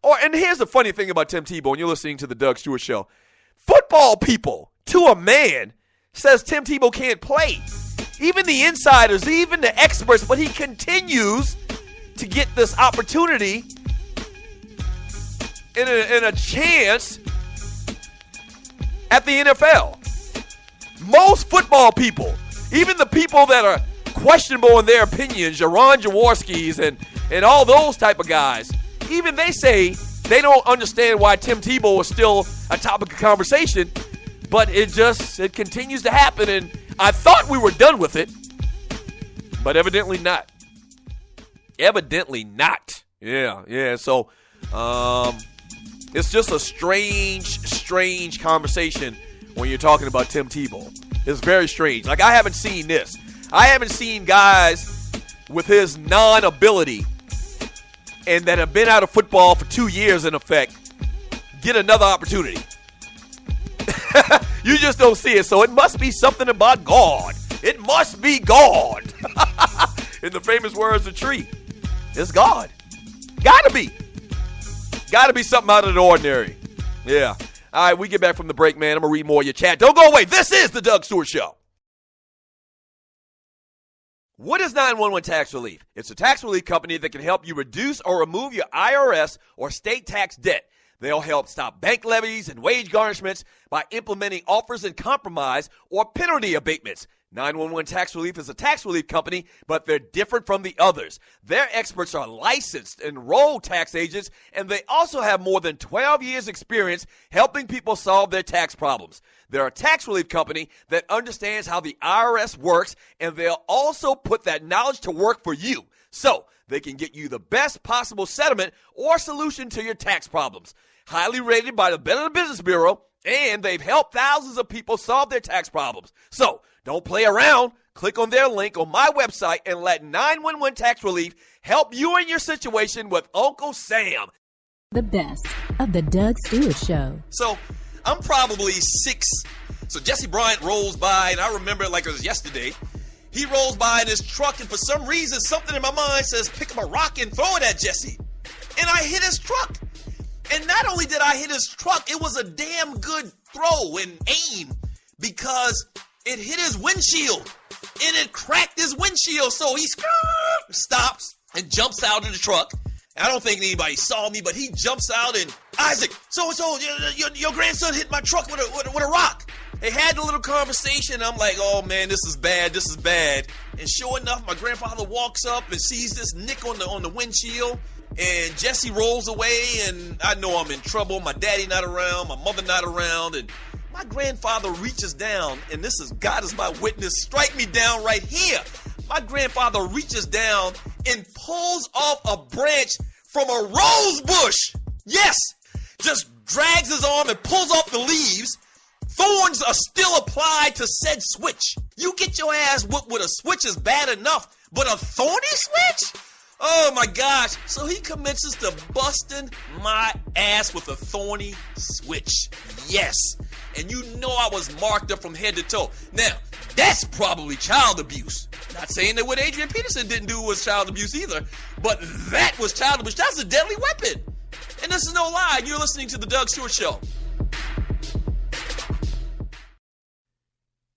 And here's the funny thing about Tim Tebow, and you're listening to the Doug Stewart Show. Football people, to a man, says Tim Tebow can't play. Even the insiders, even the experts, but he continues to get this opportunity in a chance at the NFL. Most football people, even the people that are questionable in their opinions, your Ron Jaworskis and all those type of guys, even they say they don't understand why Tim Tebow is still a topic of conversation, but it continues to happen, and I thought we were done with it, but evidently not. Evidently not. Yeah. So, it's just a strange conversation when you're talking about Tim Tebow. It's very strange. Like, I haven't seen this. I haven't seen guys with his non-ability and that have been out of football for 2 years, in effect, get another opportunity. You just don't see it. So it must be something about God. It must be God. In the famous words of Tree, it's God. Gotta be something out of the ordinary. Yeah. All right, we get back from the break, man. I'm going to read more of your chat. Don't go away. This is the Doug Stewart Show. What is 911 Tax Relief? It's a tax relief company that can help you reduce or remove your IRS or state tax debt. They'll help stop bank levies and wage garnishments by implementing offers and compromise or penalty abatements. 911 Tax Relief is a tax relief company, but they're different from the others. Their experts are licensed, enrolled tax agents, and they also have more than 12 years experience helping people solve their tax problems. They're a tax relief company that understands how the IRS works, and they'll also put that knowledge to work for you, so they can get you the best possible settlement or solution to your tax problems. Highly rated by the Better Business Bureau, and they've helped thousands of people solve their tax problems. So, don't play around. Click on their link on my website and let 911 Tax Relief help you in your situation with Uncle Sam. The best of the Doug Stewart Show. So, I'm probably 6. So, Jesse Bryant rolls by, and I remember it like it was yesterday. He rolls by in his truck, and for some reason, something in my mind says, pick up a rock and throw it at Jesse. And I hit his truck. And not only did I hit his truck, it was a damn good throw and aim because it hit his windshield and it cracked his windshield. So he stops and jumps out of the truck. I don't think anybody saw me, but he jumps out and Isaac, so your grandson hit my truck with a rock. They had a little conversation. I'm like, oh man, this is bad. And sure enough, my grandfather walks up and sees this nick on the windshield. And Jesse rolls away, and I know I'm in trouble. My daddy not around, my mother not around, and my grandfather reaches down, and this is God is my witness. Strike me down right here. My grandfather reaches down and pulls off a branch from a rose bush. Yes, just drags his arm and pulls off the leaves. Thorns are still applied to said switch. You get your ass whooped with a switch is bad enough, but a thorny switch? Oh my gosh. So he commences to busting my ass with a thorny switch. Yes. And you know I was marked up from head to toe. Now, that's probably child abuse. Not saying that what Adrian Peterson didn't do was child abuse either, but that was child abuse. That's a deadly weapon. And this is no lie. You're listening to The Doug Stewart Show.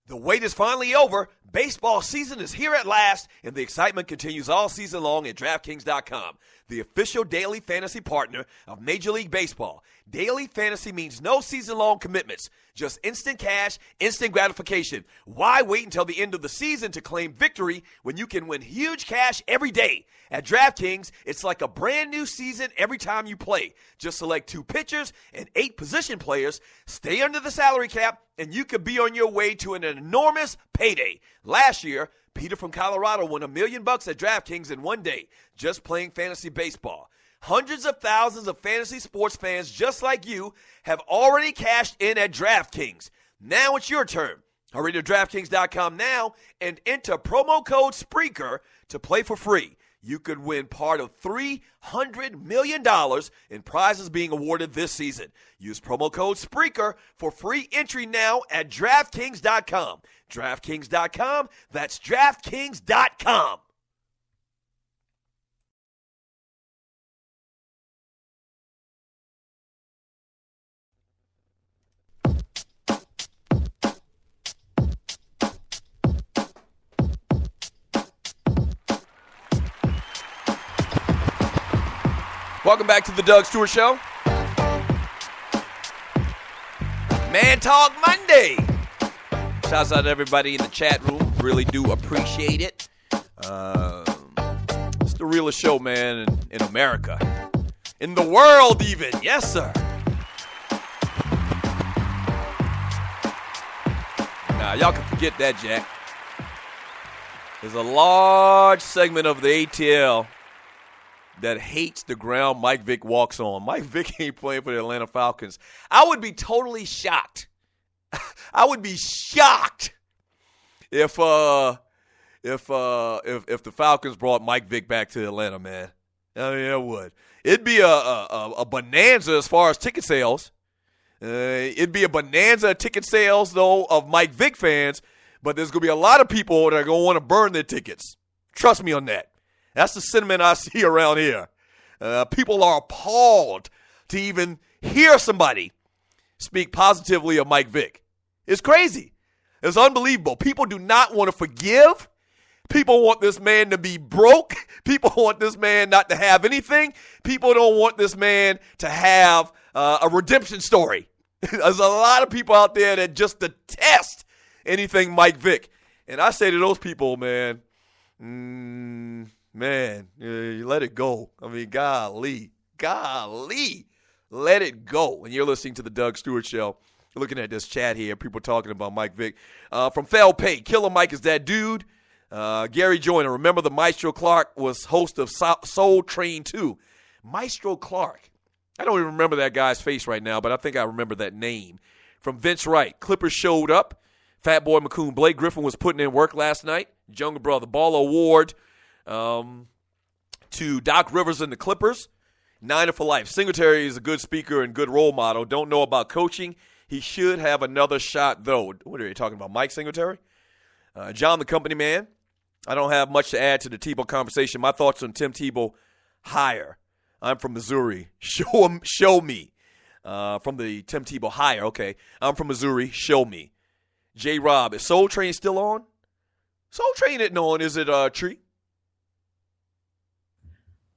The wait is finally over. Baseball season is here at last, and the excitement continues all season long at DraftKings.com, the official daily fantasy partner of Major League Baseball. Daily fantasy means no season-long commitments, just instant cash, instant gratification. Why wait until the end of the season to claim victory when you can win huge cash every day? At DraftKings, it's like a brand new season every time you play. Just select 2 pitchers and 8 position players, stay under the salary cap, and you could be on your way to an enormous payday. Last year, Peter from Colorado won $1 million at DraftKings in one day, just playing fantasy baseball. Hundreds of thousands of fantasy sports fans just like you have already cashed in at DraftKings. Now it's your turn. Hurry to DraftKings.com now and enter promo code SPREAKER to play for free. You could win part of $300 million in prizes being awarded this season. Use promo code SPREAKER for free entry now at DraftKings.com. DraftKings.com, that's DraftKings.com. Welcome back to the Doug Stewart Show. Man Talk Monday. Shouts out to everybody in the chat room. Really do appreciate it. It's the realest show, man, in America. In the world, even. Yes, sir. Now, y'all can forget that, Jack. There's a large segment of the ATL that hates the ground Mike Vick walks on. Mike Vick ain't playing for the Atlanta Falcons. I would be totally shocked. I would be shocked if the Falcons brought Mike Vick back to Atlanta, man. I mean, it would. It'd be a bonanza as far as ticket sales. It'd be a bonanza of ticket sales, though, of Mike Vick fans, but there's going to be a lot of people that are going to want to burn their tickets. Trust me on that. That's the sentiment I see around here. People are appalled to even hear somebody speak positively of Mike Vick. It's crazy. It's unbelievable. People do not want to forgive. People want this man to be broke. People want this man not to have anything. People don't want this man to have a redemption story. There's a lot of people out there that just detest anything Mike Vick. And I say to those people, man, you let it go. I mean, golly, let it go. And you're listening to the Doug Stewart Show. Looking at this chat here, people talking about Mike Vick. From Fel Pay, Killer Mike is that dude. Gary Joyner, remember the Maestro Clark was host of Soul Train 2. Maestro Clark. I don't even remember that guy's face right now, but I think I remember that name. From Vince Wright, Clippers showed up. Fat Boy McCoon, Blake Griffin was putting in work last night. Younger brother, Ball Award to Doc Rivers and the Clippers. Niner for life. Singletary is a good speaker and good role model. Don't know about coaching. He should have another shot, though. What are you talking about, Mike Singletary? John the Company Man. I don't have much to add to the Tebow conversation. My thoughts on Tim Tebow, higher. I'm from Missouri. Show me. From the Tim Tebow, higher. Okay. I'm from Missouri. Show me. J. Rob, is Soul Train still on? Soul Train isn't on. Is it Tree?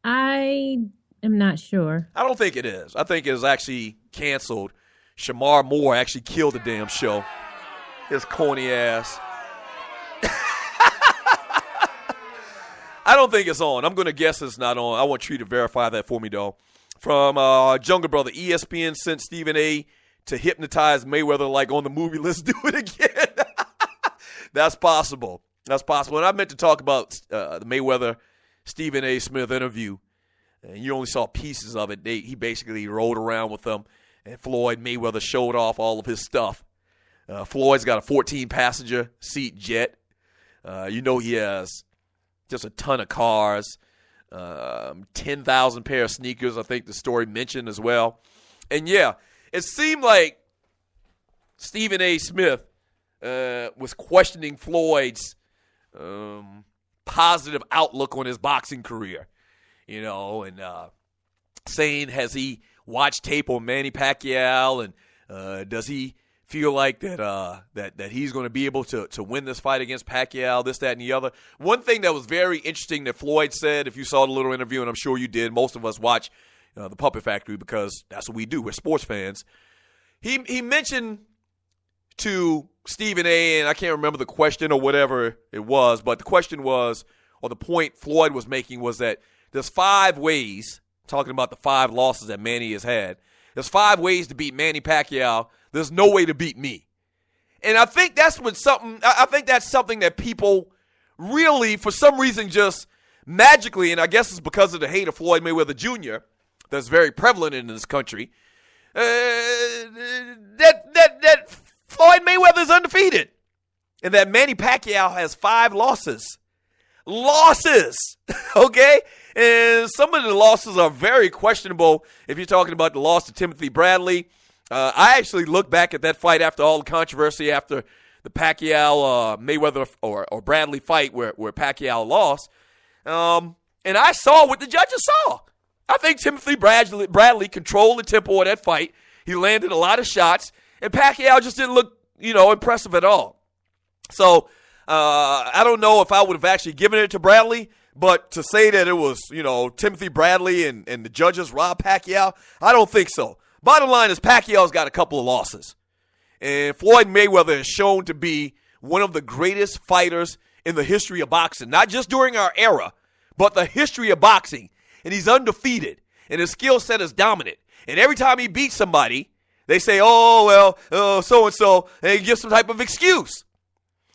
I am not sure. I don't think it is. I think it is actually canceled. Shamar Moore actually killed the damn show. His corny ass. I don't think it's on. I'm going to guess it's not on. I want Tree to verify that for me, though. From Jungle Brother, ESPN sent Stephen A. to hypnotize Mayweather like on the movie. Let's do it again. That's possible. That's possible. And I meant to talk about the Mayweather Stephen A. Smith interview. And you only saw pieces of it. He basically rode around with them, and Floyd Mayweather showed off all of his stuff. Floyd's got a 14-passenger seat jet. He has just a ton of cars, 10,000 pair of sneakers, I think the story mentioned as well. And, yeah, it seemed like Stephen A. Smith was questioning Floyd's positive outlook on his boxing career, and saying, has he watched tape on Manny Pacquiao, and does he feel like that he's going to be able to win this fight against Pacquiao, this, that, and the other. One thing that was very interesting that Floyd said, if you saw the little interview, and I'm sure you did, most of us watch the Puppet Factory because that's what we do. We're sports fans. He mentioned to Stephen A., and I can't remember the question or whatever it was, but the question was, or the point Floyd was making was that there's 5 ways, talking about the 5 losses that Manny has had, there's 5 ways to beat Manny Pacquiao. There's no way to beat me. And I think that's something that people really, for some reason, just magically, and I guess it's because of the hate of Floyd Mayweather Jr. that's very prevalent in this country, that Floyd Mayweather is undefeated. And that Manny Pacquiao has 5 losses. Okay? And some of the losses are very questionable. If you're talking about the loss to Timothy Bradley, I actually looked back at that fight after all the controversy after the Pacquiao Mayweather or Bradley fight where Pacquiao lost, and I saw what the judges saw. I think Timothy Bradley controlled the tempo of that fight. He landed a lot of shots, and Pacquiao just didn't look, impressive at all. So I don't know if I would have actually given it to Bradley. But to say that it was, Timothy Bradley and the judges robbed Pacquiao, I don't think so. Bottom line is Pacquiao's got a couple of losses. And Floyd Mayweather is shown to be one of the greatest fighters in the history of boxing. Not just during our era, but the history of boxing. And he's undefeated. And his skill set is dominant. And every time he beats somebody, they say, so-and-so, and he gives some type of excuse.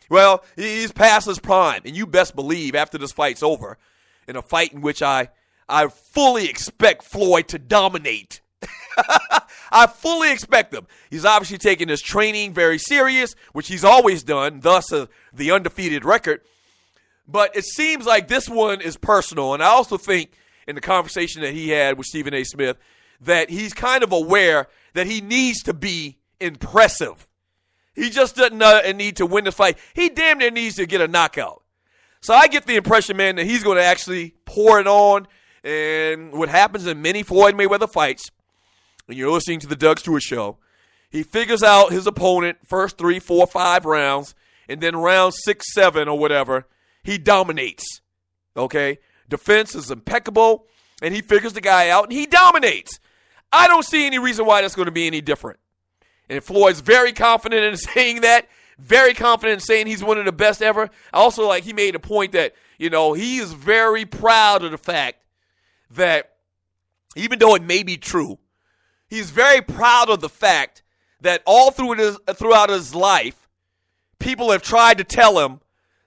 Well, he's past his prime, and you best believe after this fight's over, in a fight in which I fully expect Floyd to dominate. I fully expect him. He's obviously taking his training very serious, which he's always done, thus the undefeated record. But it seems like this one is personal, and I also think in the conversation that he had with Stephen A. Smith that he's kind of aware that he needs to be impressive. He just doesn't need to win the fight. He damn near needs to get a knockout. So I get the impression, man, that he's going to actually pour it on. And what happens in many Floyd Mayweather fights, when you're listening to the Doug Stewart Show, he figures out his opponent first 3, 4, 5 rounds, and then round 6, 7 or whatever, he dominates. Okay? Defense is impeccable, and he figures the guy out, and he dominates. I don't see any reason why that's going to be any different. And Floyd's very confident in saying that, very confident in saying he's one of the best ever. Also, he made a point that, he is very proud of the fact that, even though it may be true, he's very proud of the fact that all throughout his life, people have tried to tell him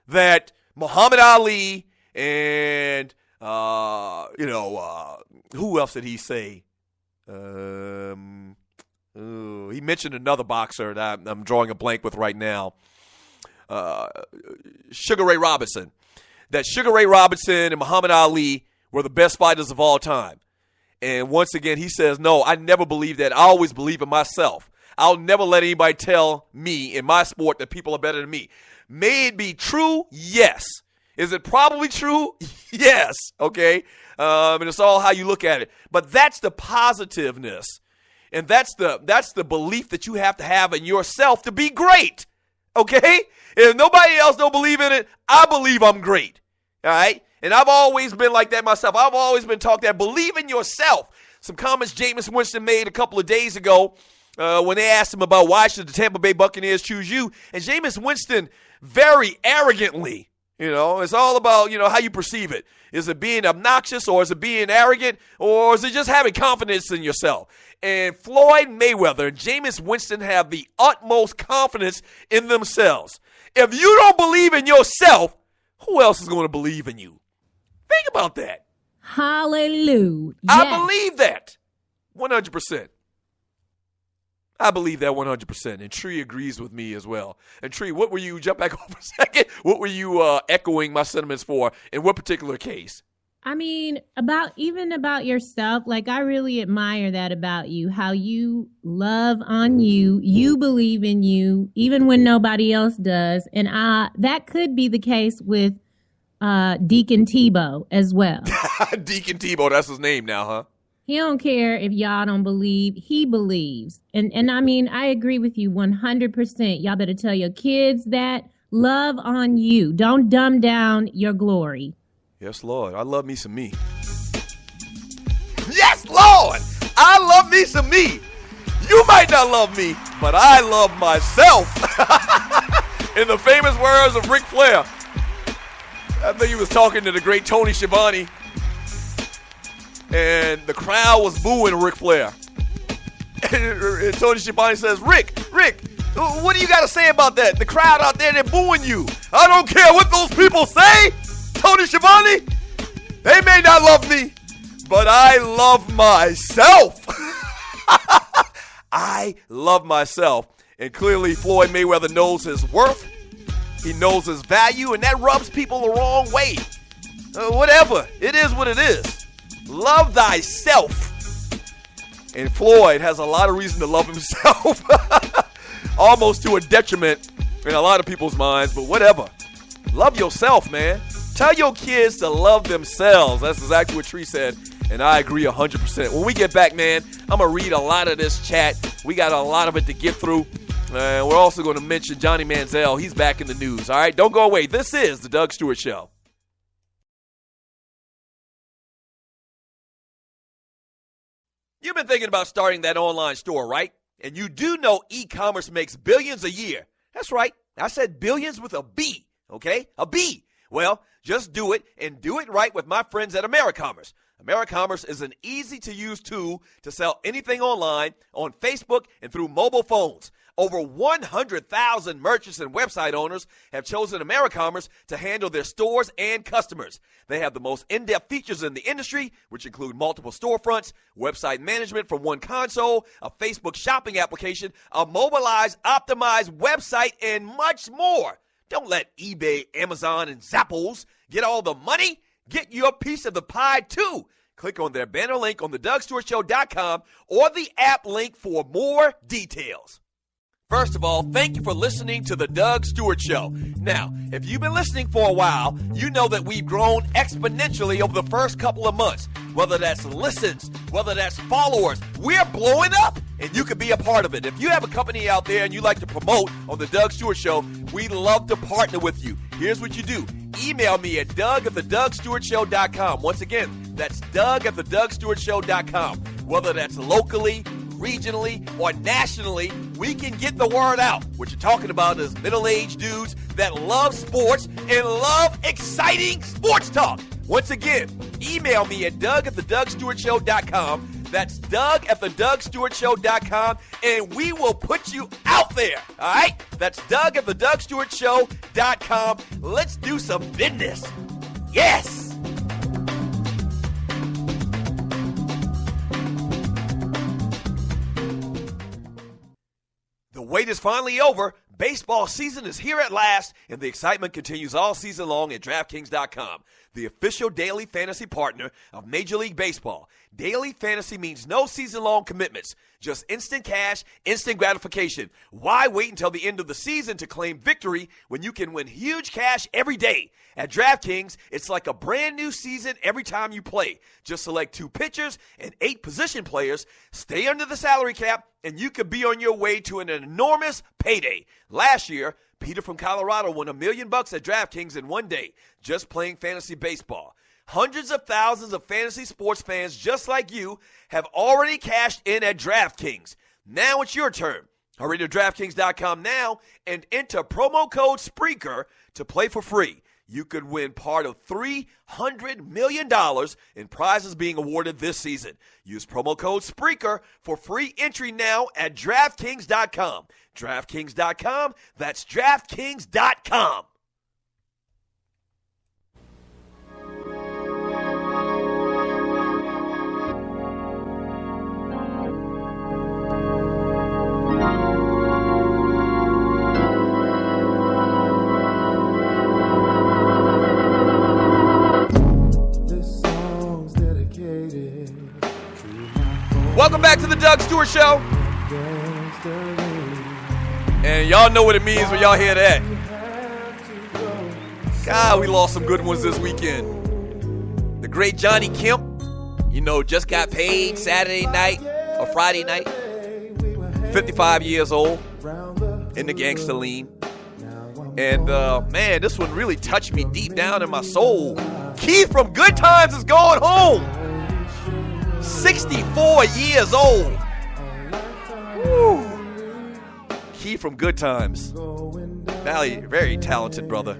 that Muhammad Ali and, who else did he say? He mentioned another boxer that I'm drawing a blank with right now. Sugar Ray Robinson. That Sugar Ray Robinson and Muhammad Ali were the best fighters of all time. And once again, he says, no, I never believe that. I always believe in myself. I'll never let anybody tell me in my sport that people are better than me. May it be true? Yes. Is it probably true? Yes. Okay. And it's all how you look at it. But that's the positiveness. And that's the belief that you have to have in yourself to be great, okay? If nobody else don't believe in it, I believe I'm great, all right? And I've always been like that myself. I've always been taught that. Believe in yourself. Some comments Jameis Winston made a couple of days ago when they asked him about why should the Tampa Bay Buccaneers choose you. And Jameis Winston very arrogantly, it's all about, how you perceive it. Is it being obnoxious or is it being arrogant or is it just having confidence in yourself? And Floyd Mayweather and Jameis Winston have the utmost confidence in themselves. If you don't believe in yourself, who else is going to believe in you? Think about that. Hallelujah. I believe that 100%. I believe that 100%. And Tree agrees with me as well. And Tree, what were you, jump back over a second, what were you echoing my sentiments for in what particular case? I mean, about yourself, I really admire that about you, how you love on you, you believe in you, even when nobody else does. And that could be the case with Deacon Tebow as well. Deacon Tebow, that's his name now, huh? He don't care if y'all don't believe. He believes. And I mean, I agree with you 100%. Y'all better tell your kids that. Love on you. Don't dumb down your glory. Yes, Lord. I love me some me. Yes, Lord. I love me some me. You might not love me, but I love myself. In the famous words of Ric Flair. I think he was talking to the great Tony Schiavone. And the crowd was booing Ric Flair. And Tony Schiavone says, Rick, what do you got to say about that? The crowd out there, they're booing you. I don't care what those people say, Tony Schiavone. They may not love me, but I love myself. I love myself. And clearly Floyd Mayweather knows his worth. He knows his value, and that rubs people the wrong way. Whatever. It is what it is. Love thyself. And Floyd has a lot of reason to love himself. Almost to a detriment in a lot of people's minds, but whatever. Love yourself, man. Tell your kids to love themselves. That's exactly what Tree said, and I agree 100%. When we get back, man, I'm going to read a lot of this chat. We got a lot of it to get through. We're also going to mention Johnny Manziel. He's back in the news, all right? Don't go away. This is The Doug Stewart Show. You've been thinking about starting that online store, right? And you do know e-commerce makes billions a year. That's right. I said billions with a B, okay? A B. Well, just do it and do it right with my friends at AmeriCommerce. AmeriCommerce is an easy-to-use tool to sell anything online, on Facebook, and through mobile phones. Over 100,000 merchants and website owners have chosen AmeriCommerce to handle their stores and customers. They have the most in-depth features in the industry, which include multiple storefronts, website management from one console, a Facebook shopping application, a mobilized, optimized website, and much more. Don't let eBay, Amazon, and Zappos get all the money. Get your piece of the pie, too. Click on their banner link on thedougsstewartshow.com or the app link for more details. First of all, thank you for listening to The Doug Stewart Show. Now, if you've been listening for a while, you know that we've grown exponentially over the first couple of months. Whether that's listens, whether that's followers, we're blowing up, and you can be a part of it. If you have a company out there and you like to promote on The Doug Stewart Show, we'd love to partner with you. Here's what you do. Email me at doug@thedougsstewartshow.com. Once again, that's doug@thedougsstewartshow.com. Whether that's locally, regionally, or nationally, we can get the word out. What you're talking about is middle-aged dudes that love sports and love exciting sports talk. Once again, email me at doug@thedougsstewartshow.com. That's doug@thedougsstewartshow.com, and we will put you out there, all right? That's doug@thedougsstewartshow.com. Let's do some business. Yes! The wait is finally over. Baseball season is here at last, and the excitement continues all season long at DraftKings.com, the official daily fantasy partner of Major League Baseball. Daily fantasy means no season-long commitments, just instant cash, instant gratification. Why wait until the end of the season to claim victory when you can win huge cash every day? At DraftKings, it's like a brand new season every time you play. Just select 2 pitchers and 8 position players, stay under the salary cap, and you could be on your way to an enormous payday. Last year, Peter from Colorado won $1 million at DraftKings in one day, just playing fantasy baseball. Hundreds of thousands of fantasy sports fans just like you have already cashed in at DraftKings. Now it's your turn. Hurry to DraftKings.com now and enter promo code SPREAKER to play for free. You could win part of $300 million in prizes being awarded this season. Use promo code SPREAKER for free entry now at DraftKings.com. DraftKings.com, that's DraftKings.com. Welcome back to the Doug Stewart Show. And y'all know what it means when y'all hear that. God, we lost some good ones this weekend. The great Johnny Kemp, Just got paid Saturday night or Friday night. 55 years old in the gangster lean. And, man, this one really touched me deep down in my soul. Keith from Good Times is going home. 64 years old. Woo. Keith from Good Times. Very talented brother.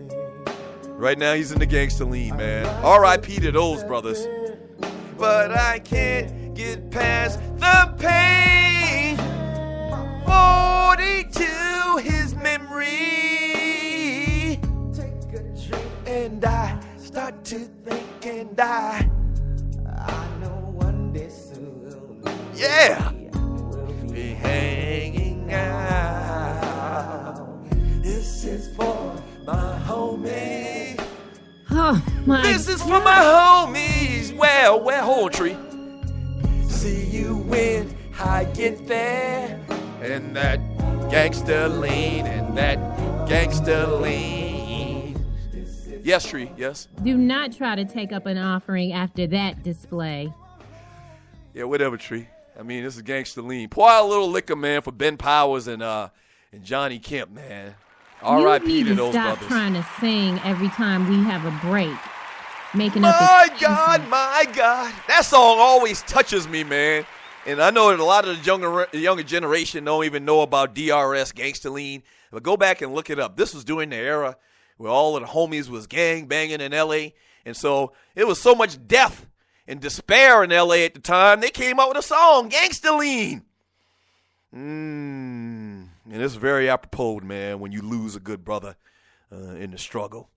Right now he's in the gangster lean, man. R.I.P. to those brothers. But I can't get past the pain. 42, his memory. And I start to think, and I know one day soon. Yeah. Be hanging out. This is for my homie. Oh, my This is for my homies. Well, hold on, Tree. See you when I get there. And that gangster lean, Yes, Tree, yes. Do not try to take up an offering after that display. Yeah, whatever, Tree. I mean, this is gangster lean. Pour out a little liquor, man, for Ben Powers and Johnny Kemp, man. R.I.P. to those brothers. You need to stop trying to sing every time we have a break. Making up my God. That song always touches me, man. And I know that a lot of the younger generation don't even know about DRS, Gangsta Lean. But go back and look it up. This was during the era where all of the homies was gang banging in L.A. And so it was so much death and despair in L.A. at the time, they came out with a song, Gangsta Lean. And it's very apropos, man, when you lose a good brother in the struggle.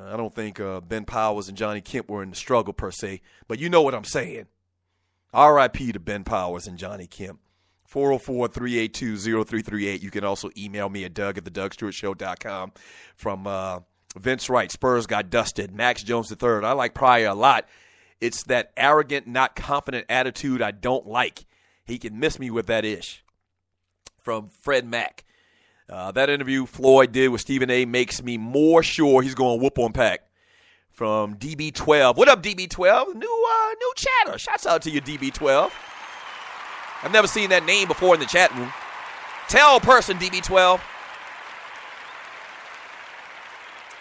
I don't think Ben Powers and Johnny Kemp were in the struggle per se, but you know what I'm saying. R.I.P. to Ben Powers and Johnny Kemp. 404-382-0338. You can also email me at doug@thedougstewartshow.com. From Vince Wright, Spurs got dusted. Max Jones III. I like Pryor a lot. It's that arrogant, not confident attitude I don't like. He can miss me with that ish. From Fred Mack. That interview Floyd did with Stephen A. makes me more sure he's going to whoop on Pac. From DB12. What up, DB12? New chatter. Shouts out to you, DB12. I've never seen that name before in the chat room. Tell a person, DB12.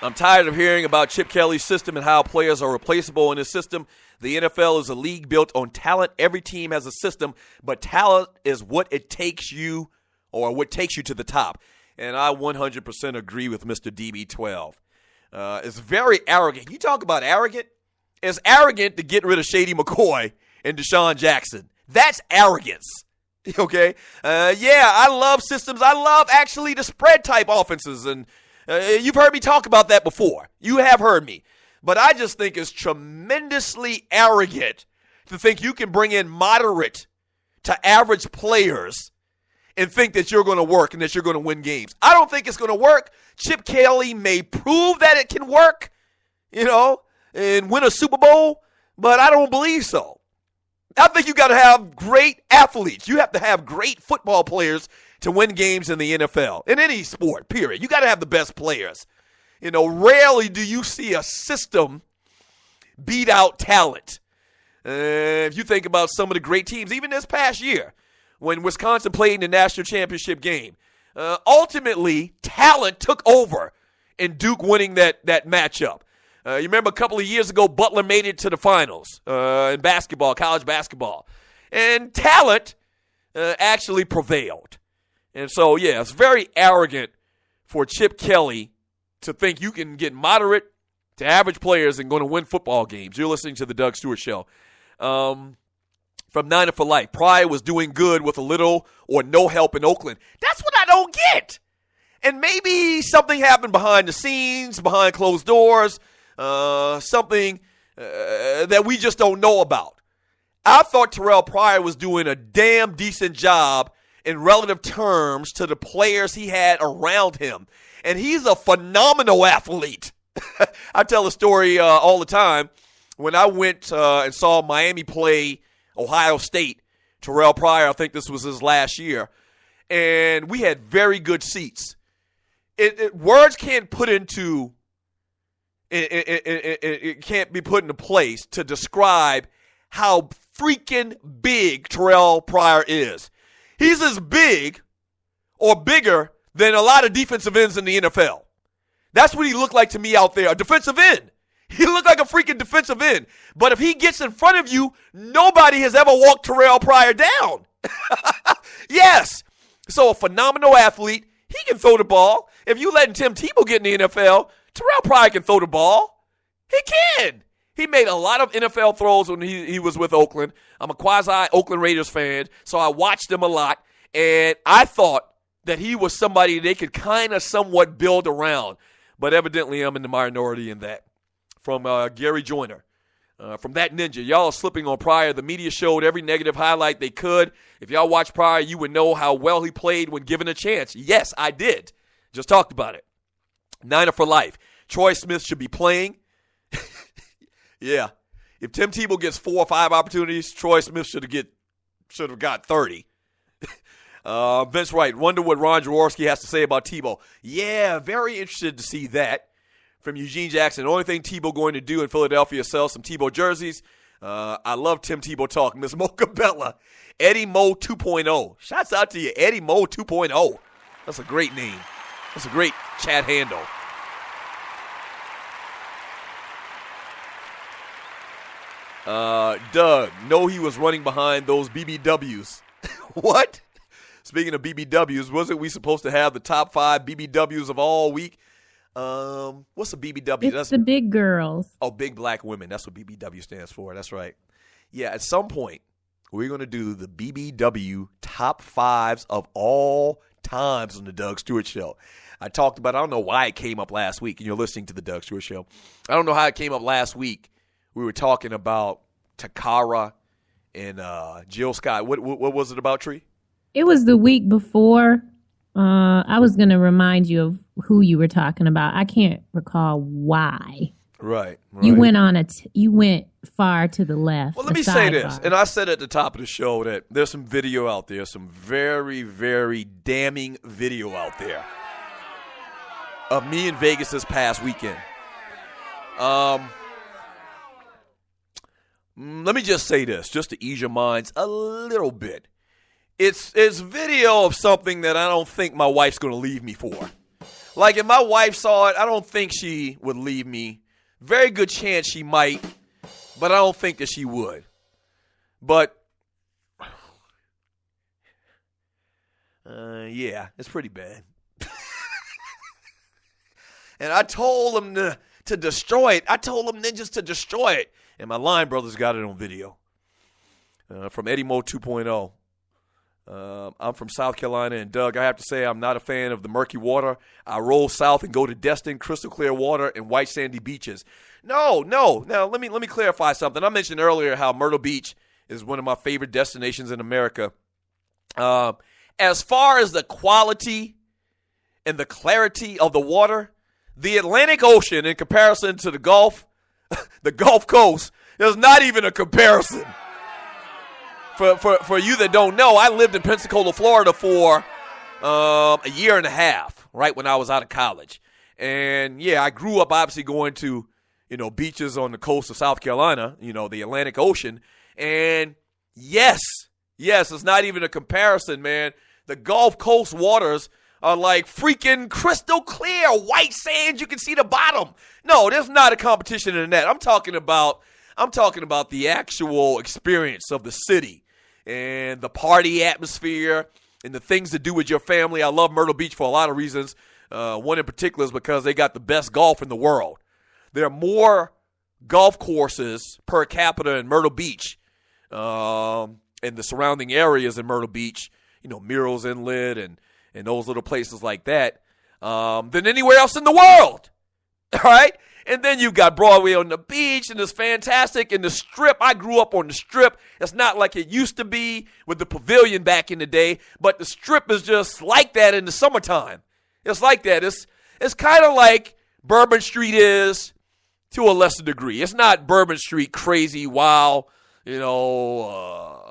I'm tired of hearing about Chip Kelly's system and how players are replaceable in his system. The NFL is a league built on talent. Every team has a system, but talent is what takes you to the top. And I 100% agree with Mr. DB12. It's very arrogant. You talk about arrogant? It's arrogant to get rid of Shady McCoy and Deshaun Jackson. That's arrogance. Okay? I love systems. I love actually the spread type offenses. And you've heard me talk about that before. You have heard me. But I just think it's tremendously arrogant to think you can bring in moderate to average players and think that you're going to work and that you're going to win games. I don't think it's going to work. Chip Kelly may prove that it can work, and win a Super Bowl, but I don't believe so. I think you got to have great athletes. You have to have great football players to win games in the NFL, in any sport, period. You got to have the best players. Rarely do you see a system beat out talent. If you think about some of the great teams, even this past year, when Wisconsin played in the national championship game, ultimately talent took over in Duke winning that matchup. You remember a couple of years ago, Butler made it to the finals in basketball, college basketball. And talent actually prevailed. And so, it's very arrogant for Chip Kelly to think you can get moderate to average players and going to win football games. You're listening to the Doug Stewart Show. From Niner for Life, Pryor was doing good with a little or no help in Oakland. That's what I don't get. And maybe something happened behind the scenes, behind closed doors, something that we just don't know about. I thought Terrell Pryor was doing a damn decent job in relative terms to the players he had around him. And he's a phenomenal athlete. I tell a story all the time. When I went and saw Miami play Ohio State, Terrell Pryor, I think this was his last year, and we had very good seats. Words can't put into it can't be put into place to describe how freaking big Terrell Pryor is. He's as big or bigger than a lot of defensive ends in the NFL. That's what he looked like to me out there, a defensive end. He looked like a freaking defensive end. But if he gets in front of you, nobody has ever walked Terrell Pryor down. Yes. So a phenomenal athlete. He can throw the ball. If you letting Tim Tebow get in the NFL, Terrell Pryor can throw the ball. He can. He made a lot of NFL throws when he was with Oakland. I'm a quasi-Oakland Raiders fan, so I watched him a lot. And I thought that he was somebody they could kind of somewhat build around. But evidently I'm in the minority in that. From Gary Joyner. From that ninja. Y'all are slipping on Pryor. The media showed every negative highlight they could. If y'all watch Pryor, you would know how well he played when given a chance. Yes, I did. Just talked about it. Niner for life. Troy Smith should be playing. Yeah. If Tim Tebow gets 4 or 5 opportunities, Troy Smith should have got 30. Vince Wright, wonder what Ron Jaworski has to say about Tebow. Yeah, very interested to see that. From Eugene Jackson, the only thing Tebow going to do in Philadelphia is sell some Tebow jerseys. I love Tim Tebow talk. Miss Mocha Bella, Eddie Mo 2.0. Shouts out to you, Eddie Mo 2.0. That's a great name. That's a great chat handle. Doug, no, he was running behind those BBWs. What? Speaking of BBWs, wasn't we supposed to have the top 5 BBWs of all week? What's a BBW? It's the big girls. Oh, big black women. That's what BBW stands for. That's right. Yeah, at some point, we're going to do the BBW top 5s of all times on the Doug Stewart Show. I talked about, I don't know why it came up last week, and you're listening to the Doug Stewart Show. I don't know how it came up last week. We were talking about Takara and Jill Scott. What was it about, Tree? It was the week before. I was going to remind you of who you were talking about. I can't recall why. Right. You went on you went far to the left. Well, let me say this, and I said at the top of the show that there's some video out there, some very, very damning video out there of me in Vegas this past weekend. Let me just say this, just to ease your minds a little bit. It's video of something that I don't think my wife's going to leave me for. Like, if my wife saw it, I don't think she would leave me. Very good chance she might, but I don't think that she would. But, yeah, it's pretty bad. And I told them to destroy it. I told them ninjas to destroy it. And my line brothers got it on video. From Eddie Mo 2.0. I'm from South Carolina, and Doug, I have to say I'm not a fan of the murky water. I roll south and go to Destin, crystal clear water, and white sandy beaches. No. Now, let me clarify something. I mentioned earlier how Myrtle Beach is one of my favorite destinations in America. As far as the quality and the clarity of the water, the Atlantic Ocean in comparison to the Gulf Coast, there's not even a comparison. For you that don't know, I lived in Pensacola, Florida for a year and a half, right when I was out of college. And, yeah, I grew up obviously going to, beaches on the coast of South Carolina, the Atlantic Ocean. And, yes, it's not even a comparison, man. The Gulf Coast waters are like freaking crystal clear, white sand. You can see the bottom. No, there's not a competition in that. I'm talking about the actual experience of the city and the party atmosphere and the things to do with your family. I love Myrtle Beach for a lot of reasons. One in particular is because they got the best golf in the world. There are more golf courses per capita in Myrtle Beach and the surrounding areas in Myrtle Beach, Murrells Inlet and those little places like that, than anywhere else in the world. All right? And then you've got Broadway on the beach, and it's fantastic. And the Strip, I grew up on the Strip. It's not like it used to be with the Pavilion back in the day, but the Strip is just like that in the summertime. It's like that. It's kind of like Bourbon Street is to a lesser degree. It's not Bourbon Street crazy, wild, tiggle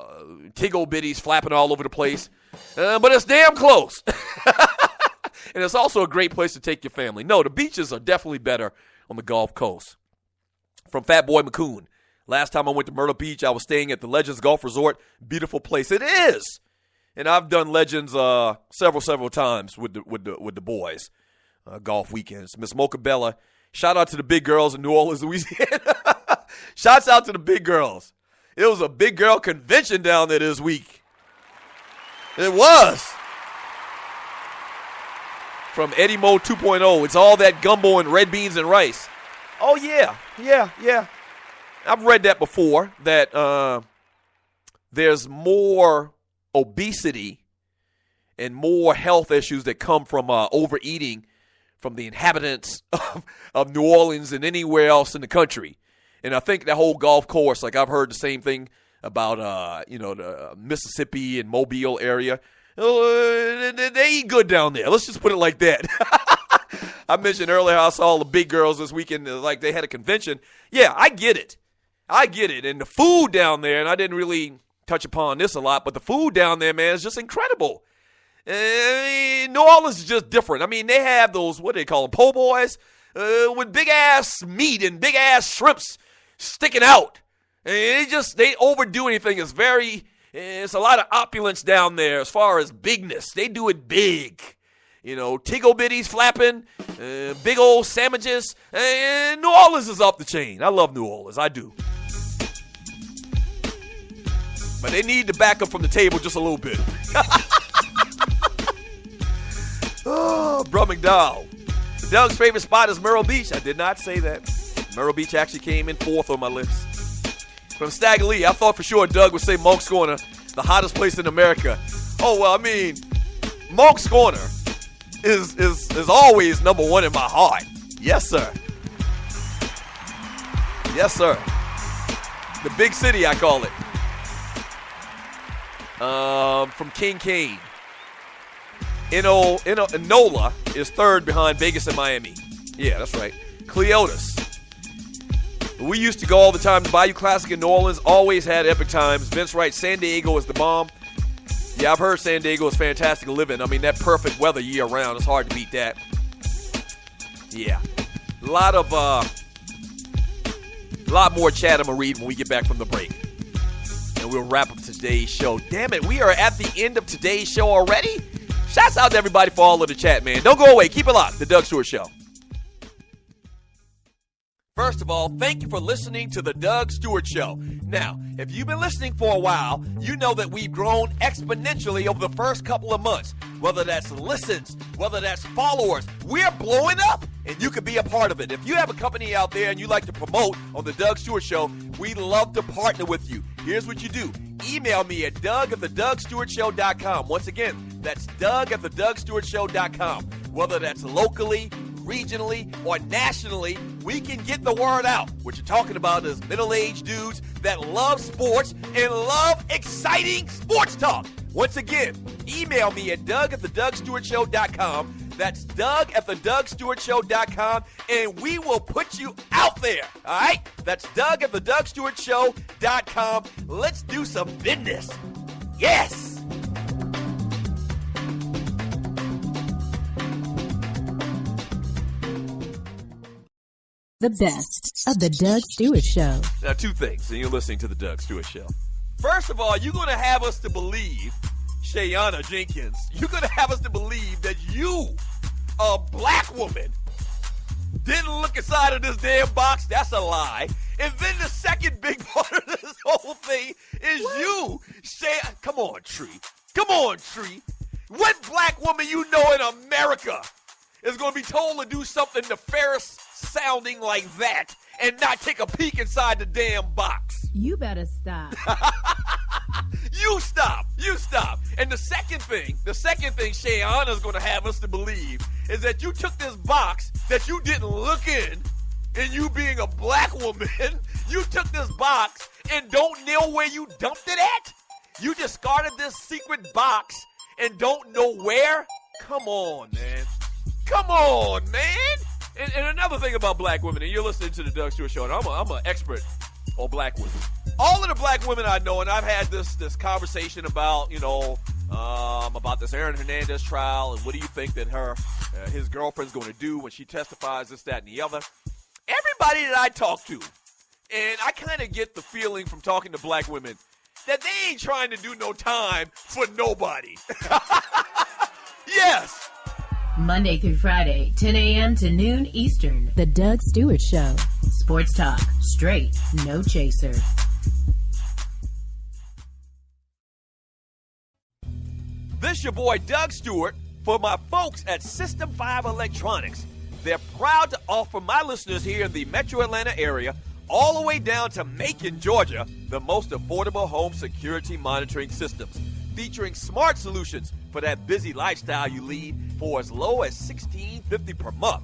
bitties flapping all over the place. But it's damn close. And it's also a great place to take your family. No, the beaches are definitely better on the Gulf Coast. From Fat Boy McCoon, Last time I went to Myrtle Beach, I was staying at the Legends Golf Resort. Beautiful place. It is. And I've done Legends several times with the boys. Golf weekends. Miss Mocha Bella, shout out to the big girls in New Orleans, Louisiana. Shouts out to the big girls. It was a big girl convention down there this week. It was. From Eddie Mo 2.0. It's all that gumbo and red beans and rice. Oh, yeah. I've read that before, that there's more obesity and more health issues that come from overeating from the inhabitants of New Orleans and anywhere else in the country. And I think that whole golf course, like I've heard the same thing about, the Mississippi and Mobile area. They eat good down there. Let's just put it like that. I mentioned earlier I saw all the big girls this weekend, like they had a convention. Yeah, I get it. And the food down there, and I didn't really touch upon this a lot, but the food down there, man, is just incredible. New Orleans is just different. I mean, they have those, what do they call them, po' boys, with big-ass meat and big-ass shrimps sticking out. And they overdo anything. It's a lot of opulence down there as far as bigness. They do it big. Tiggle bitties flapping, big old sandwiches. New Orleans is off the chain. I love New Orleans. I do. But they need to back up from the table just a little bit. Oh, Bro McDowell. Doug's favorite spot is Myrtle Beach. I did not say that. Myrtle Beach actually came in fourth on my list. From Stagger Lee, I thought for sure Doug would say Monk's Corner, the hottest place in America. Oh, well, I mean, Monk's Corner is always number one in my heart. Yes, sir. Yes, sir. The big city, I call it. From King Kane. NOLA is third behind Vegas and Miami. Yeah, that's right. Cleotis. We used to go all the time to Bayou Classic in New Orleans. Always had epic times. Vince Wright, San Diego is the bomb. Yeah, I've heard San Diego is fantastic to live in. I mean, that perfect weather year round. It's hard to beat that. Yeah. A lot more chat I'm going to read when we get back from the break. And we'll wrap up today's show. Damn it, we are at the end of today's show already? Shouts out to everybody for all of the chat, man. Don't go away. Keep it locked. The Doug Stewart Show. First of all, thank you for listening to the Doug Stewart Show. Now, if you've been listening for a while, you know that we've grown exponentially over the first couple of months. Whether that's listens, whether that's followers, we're blowing up, and you can be a part of it. If you have a company out there and you like to promote on the Doug Stewart Show, we'd love to partner with you. Here's what you do. Email me at doug@thedougstewartshow.com. Once again, that's doug@thedougstewartshow.com. Whether that's locally, regionally, or nationally, we can get the word out. What you're talking about is middle-aged dudes that love sports and love exciting sports talk. Once again, email me at doug@thedougstewartshow.com. That's doug@thedougstewartshow.com, and we will put you out there. All right? That's doug@thedougstewartshow.com. Let's do some business. Yes! The best of the Doug Stewart Show. Now, two things, and you're listening to the Doug Stewart Show. First of all, you're going to have us to believe, Shayana Jenkins, you're going to have us to believe that you, a black woman, didn't look inside of this damn box. That's a lie. And then the second big part of this whole thing is you. Come on, Tree. Come on, Tree. What black woman you know in America is going to be told to do something nefarious sounding like that and not take a peek inside the damn box? You better stop. You stop. And the second thing Shayana's going to have us to believe is that you took this box that you didn't look in, and you being a black woman, you took this box and don't know where you dumped it at? You discarded this secret box and don't know where? Come on, man. And another thing about black women, and you're listening to the Doug Stewart Show, and I'm an expert on black women. All of the black women I know, and I've had this conversation about, about this Aaron Hernandez trial, and what do you think that his girlfriend's going to do when she testifies, this, that, and the other. Everybody that I talk to, And I kind of get the feeling from talking to black women that they ain't trying to do no time for nobody. Yes. Monday through Friday, 10 a.m. to noon Eastern. The Doug Stewart Show. Sports talk, straight, no chaser. This your boy Doug Stewart for my folks at System 5 Electronics. They're proud to offer my listeners here in the Metro Atlanta area, all the way down to Macon, Georgia, the most affordable home security monitoring systems, featuring smart solutions for that busy lifestyle you lead for as low as $16.50 per month.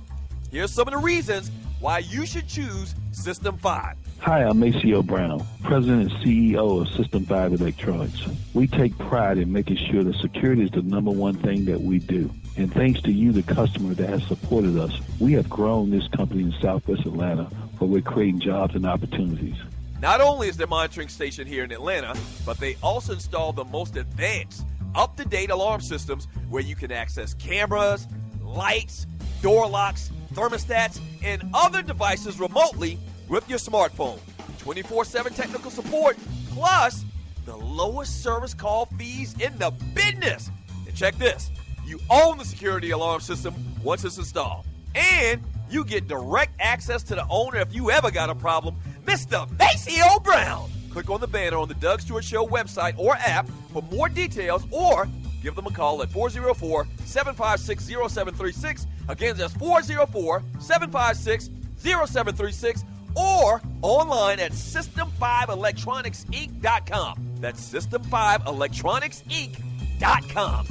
Here's some of the reasons why you should choose System 5. Hi, I'm Maceo Brown, President and CEO of System 5 Electronics. We take pride in making sure that security is the number one thing that we do. And thanks to you, the customer that has supported us, we have grown this company in Southwest Atlanta, where we're creating jobs and opportunities. Not only is their monitoring station here in Atlanta, but they also install the most advanced, up-to-date alarm systems where you can access cameras, lights, door locks, thermostats, and other devices remotely with your smartphone. 24/7 technical support, plus the lowest service call fees in the business. And check this, you own the security alarm system once it's installed. And you get direct access to the owner if you ever got a problem, Mr. Maceo Brown. Click on the banner on the Doug Stewart Show website or app for more details, or give them a call at 404-756-0736. Again, that's 404-756-0736, or online at System5ElectronicsInc.com. That's System5ElectronicsInc.com.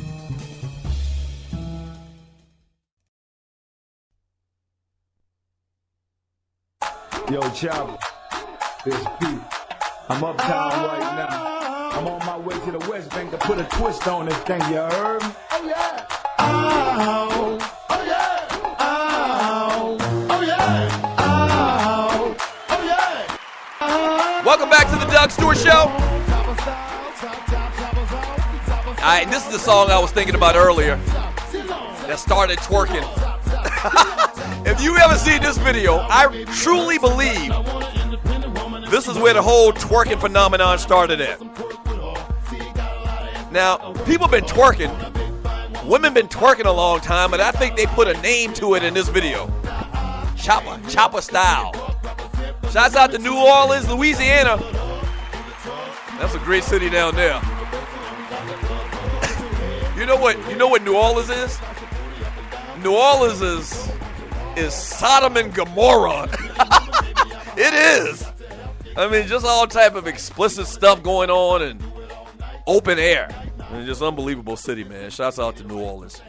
Yo, Chopper, it's Pete. I'm uptown right now. I'm on my way to the West Bank to put a twist on this thing, you heard me? Oh, yeah. Oh, oh, yeah. Oh, oh, yeah. Oh, oh, yeah. Welcome back to the Doug Stewart Show. All right, this is the song I was thinking about earlier that started twerking. If you ever seen this video, I truly believe this is where the whole twerking phenomenon started at. Now, people been twerking, women been twerking a long time, but I think they put a name to it in this video. Chopper style. Shouts out to New Orleans, Louisiana. That's a great city down there. You know what New Orleans is? New Orleans is Sodom and Gomorrah. It is. I mean, just all type of explicit stuff going on and open air. I mean, just unbelievable city, man. Shouts out to New Orleans.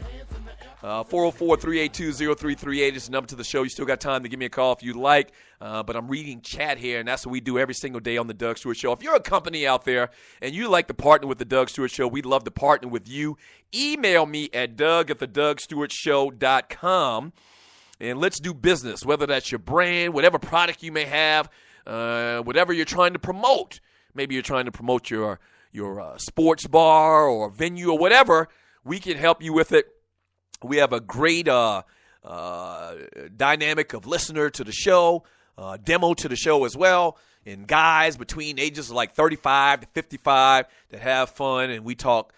404-382-0338 is the number to the show. You still got time to give me a call if you'd like. But I'm reading chat here, and that's what we do every single day on the Doug Stewart Show. If you're a company out there and you like to partner with the Doug Stewart Show, we'd love to partner with you. Email me at doug@thedougstewartshow.com. And let's do business, whether that's your brand, whatever product you may have, whatever you're trying to promote. Maybe you're trying to promote your sports bar or venue or whatever. We can help you with it. We have a great dynamic of listener to the show, demo to the show as well, and guys between ages of like 35 to 55 that have fun, and we talk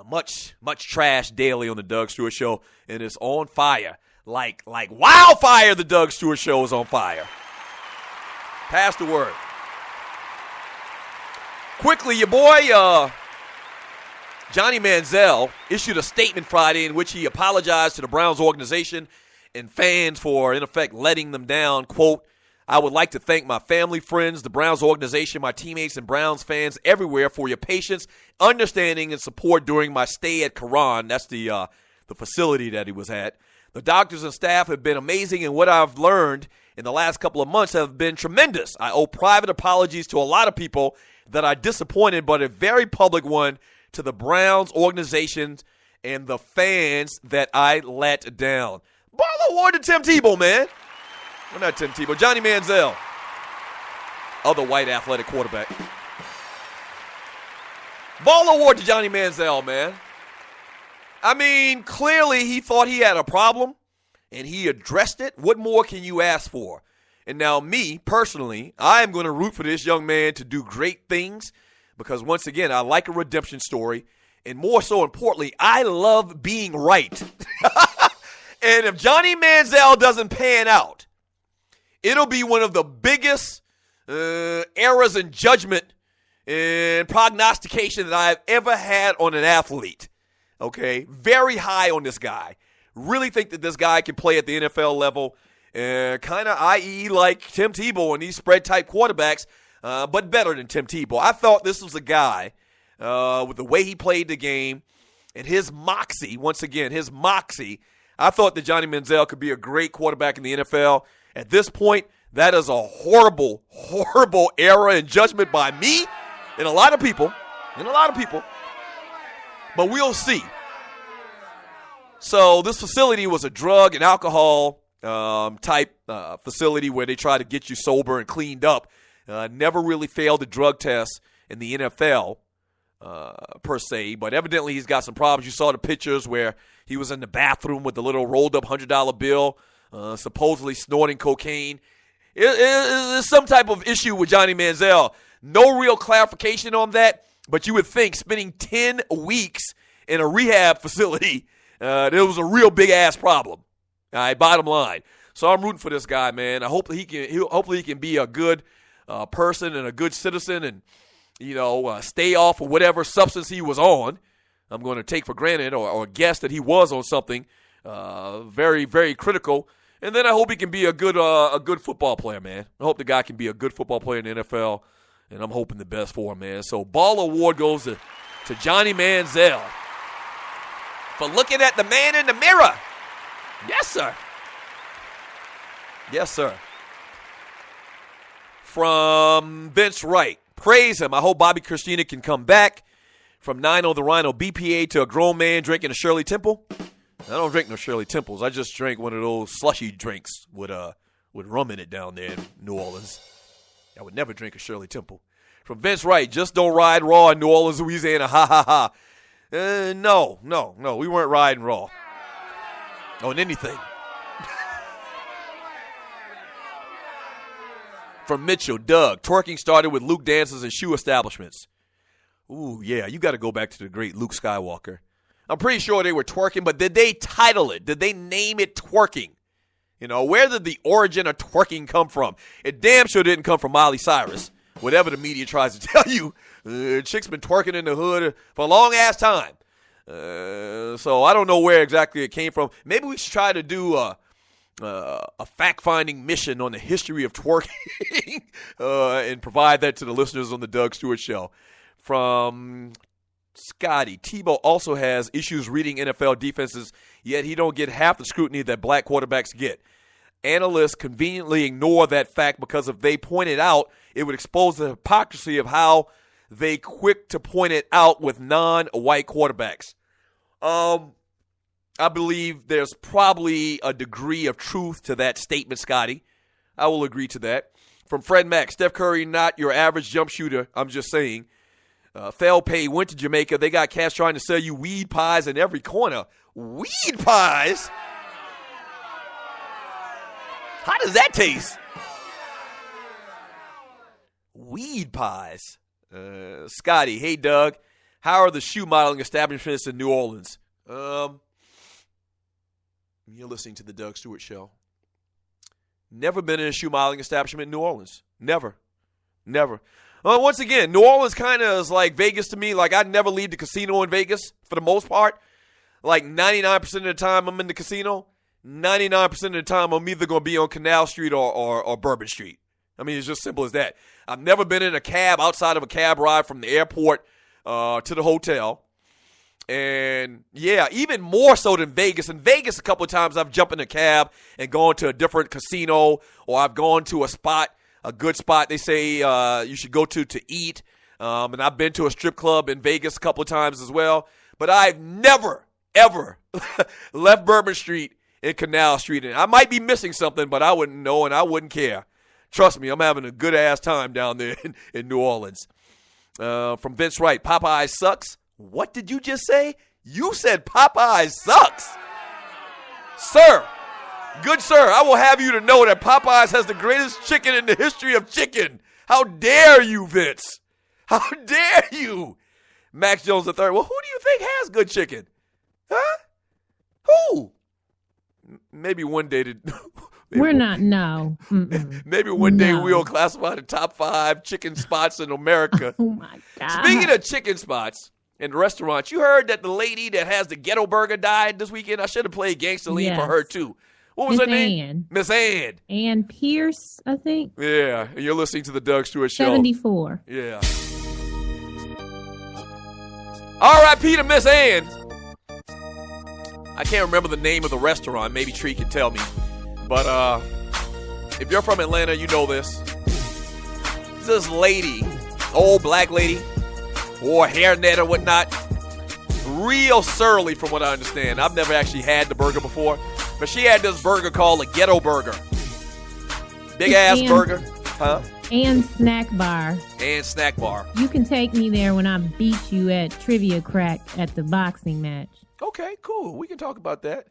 much trash daily on the Doug Stewart Show, and it's on fire. Like wildfire, the Doug Stewart Show is on fire. Pass the word. Quickly, your boy Johnny Manziel issued a statement Friday in which he apologized to the Browns organization and fans for, in effect, letting them down. Quote, "I would like to thank my family, friends, the Browns organization, my teammates, and Browns fans everywhere for your patience, understanding, and support during my stay at Quran." That's the facility that he was at. "The doctors and staff have been amazing, and what I've learned in the last couple of months have been tremendous. I owe private apologies to a lot of people that I disappointed, but a very public one to the Browns organization and the fans that I let down." Ball award to Tim Tebow, man. Well, not Tim Tebow, Johnny Manziel. Other white athletic quarterback. Ball award to Johnny Manziel, man. I mean, clearly he thought he had a problem, and he addressed it. What more can you ask for? And now me, personally, I am going to root for this young man to do great things because, once again, I like a redemption story. And more so importantly, I love being right. And if Johnny Manziel doesn't pan out, it'll be one of the biggest errors in judgment and prognostication that I've ever had on an athlete. Okay? Very high on this guy. Really think that this guy can play at the NFL level. Kind of i.e. like Tim Tebow and these spread-type quarterbacks, but better than Tim Tebow. I thought this was a guy with the way he played the game and his moxie, once again, his moxie. I thought that Johnny Manziel could be a great quarterback in the NFL. At this point, that is a horrible, horrible error in judgment by me and a lot of people. But we'll see. So this facility was a drug and alcohol type facility where they try to get you sober and cleaned up. Never really failed the drug test in the NFL per se, but evidently he's got some problems. You saw the pictures where he was in the bathroom with the little rolled up $100 bill, supposedly snorting cocaine. There's some type of issue with Johnny Manziel. No real clarification on that, but you would think spending 10 weeks in a rehab facility, there was a real big-ass problem. All right, bottom line. So I'm rooting for this guy, man. I hope that hopefully he can be a good person and a good citizen and, stay off of whatever substance he was on. I'm going to take for granted or guess that he was on something very, very critical. And then I hope he can be a good football player, man. I hope the guy can be a good football player in the NFL, and I'm hoping the best for him, man. So Ball Award goes to Johnny Manziel for looking at the man in the mirror. Yes, sir. Yes, sir. From Vince Wright. Praise him. I hope Bobby Christina can come back. From 90 the Rhino BPA to a grown man drinking a Shirley Temple. I don't drink no Shirley Temples. I just drank one of those slushy drinks with rum in it down there in New Orleans. I would never drink a Shirley Temple. From Vince Wright, just don't ride raw in New Orleans, Louisiana. Ha, ha, ha. No. We weren't riding raw on anything. From Mitchell, Doug, twerking started with Luke dances and shoe establishments. Ooh, yeah, you got to go back to the great Luke Skywalker. I'm pretty sure they were twerking, but did they title it? Did they name it twerking? Where did the origin of twerking come from? It damn sure didn't come from Miley Cyrus. Whatever the media tries to tell you, chick's been twerking in the hood for a long-ass time. So I don't know where exactly it came from. Maybe we should try to do a fact-finding mission on the history of twerking and provide that to the listeners on the Doug Stewart Show. From Scotty, Tebow also has issues reading NFL defenses, yet he don't get half the scrutiny that black quarterbacks get. Analysts conveniently ignore that fact because if they point it out, it would expose the hypocrisy of how they quick to point it out with non-white quarterbacks. I believe there's probably a degree of truth to that statement, Scotty. I will agree to that. From Fred Mack, Steph Curry, not your average jump shooter. I'm just saying. Pay went to Jamaica. They got cats trying to sell you weed pies in every corner. Weed pies? How does that taste? Weed pies. Scotty, hey, Doug. How are the shoe modeling establishments in New Orleans? You're listening to the Doug Stewart Show. Never been in a shoe modeling establishment in New Orleans. Never. Once again, New Orleans kind of is like Vegas to me. Like, I'd never leave the casino in Vegas for the most part. Like, 99% of the time I'm in the casino, 99% of the time I'm either going to be on Canal Street or Bourbon Street. I mean, it's just simple as that. I've never been in a cab outside of a cab ride from the airport to the hotel. And, yeah, even more so than Vegas. In Vegas, a couple of times I've jumped in a cab and gone to a different casino, or I've gone to a good spot they say you should go to eat. And I've been to a strip club in Vegas a couple of times as well. But I've never, ever left Bourbon Street and Canal Street. And I might be missing something, but I wouldn't know and I wouldn't care. Trust me, I'm having a good-ass time down there in New Orleans. From Vince Wright, Popeye sucks. What did you just say? You said Popeye sucks. Sir, Good sir, I will have you to know that Popeyes has the greatest chicken in the history of chicken. How dare you, Vince? How dare you? Max Jones III. Well, who do you think has good chicken? Huh? Who? Maybe one day. We're not, no. Maybe one day we'll classify the top 5 chicken spots in America. Oh, my God. Speaking of chicken spots and restaurants, you heard that the lady that has the ghetto burger died this weekend? I should have played Gangsta Lean for her, too. What was her name? Miss Ann. Ann Pierce, I think. Yeah, and you're listening to the Doug Stewart Show. 74. Yeah. R.I.P. to Miss Ann. I can't remember the name of the restaurant. Maybe Tree can tell me. But if you're from Atlanta, you know this. This lady, old black lady, wore a hairnet or whatnot. Real surly from what I understand. I've never actually had the burger before. But she had this burger called a ghetto burger. Big ass burger. Huh? And snack bar. And snack bar. You can take me there when I beat you at Trivia Crack at the boxing match. Okay, cool. We can talk about that.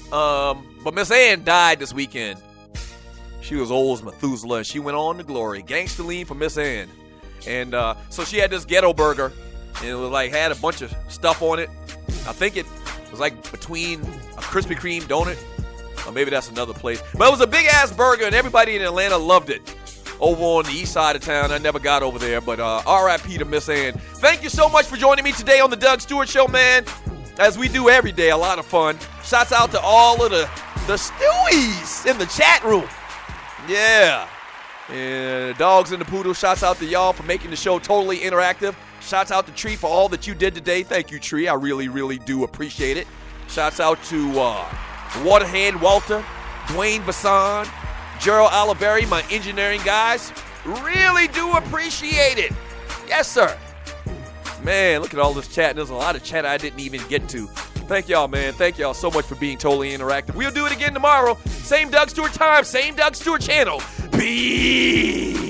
But Miss Ann died this weekend. She was old as Methuselah. She went on to glory. Gangsta Lean for Miss Ann. And so she had this ghetto burger. And it was like had a bunch of stuff on it. I think it was like between a Krispy Kreme donut. Or maybe that's another place. But it was a big-ass burger, and everybody in Atlanta loved it. Over on the east side of town. I never got over there. But R.I.P. to Miss Ann. Thank you so much for joining me today on the Doug Stewart Show, man. As we do every day, a lot of fun. Shouts out to all of the Stewies in the chat room. Yeah. And the dogs and the poodles, shouts out to y'all for making the show totally interactive. Shouts out to Tree for all that you did today. Thank you, Tree. I really, really do appreciate it. Shouts out to Waterhead Walter, Dwayne Bassan, Gerald Oliveri, my engineering guys. Really do appreciate it. Yes, sir. Man, look at all this chat. There's a lot of chat I didn't even get to. Thank y'all, man. Thank y'all so much for being totally interactive. We'll do it again tomorrow. Same Doug Stewart time, same Doug Stewart channel. Peace.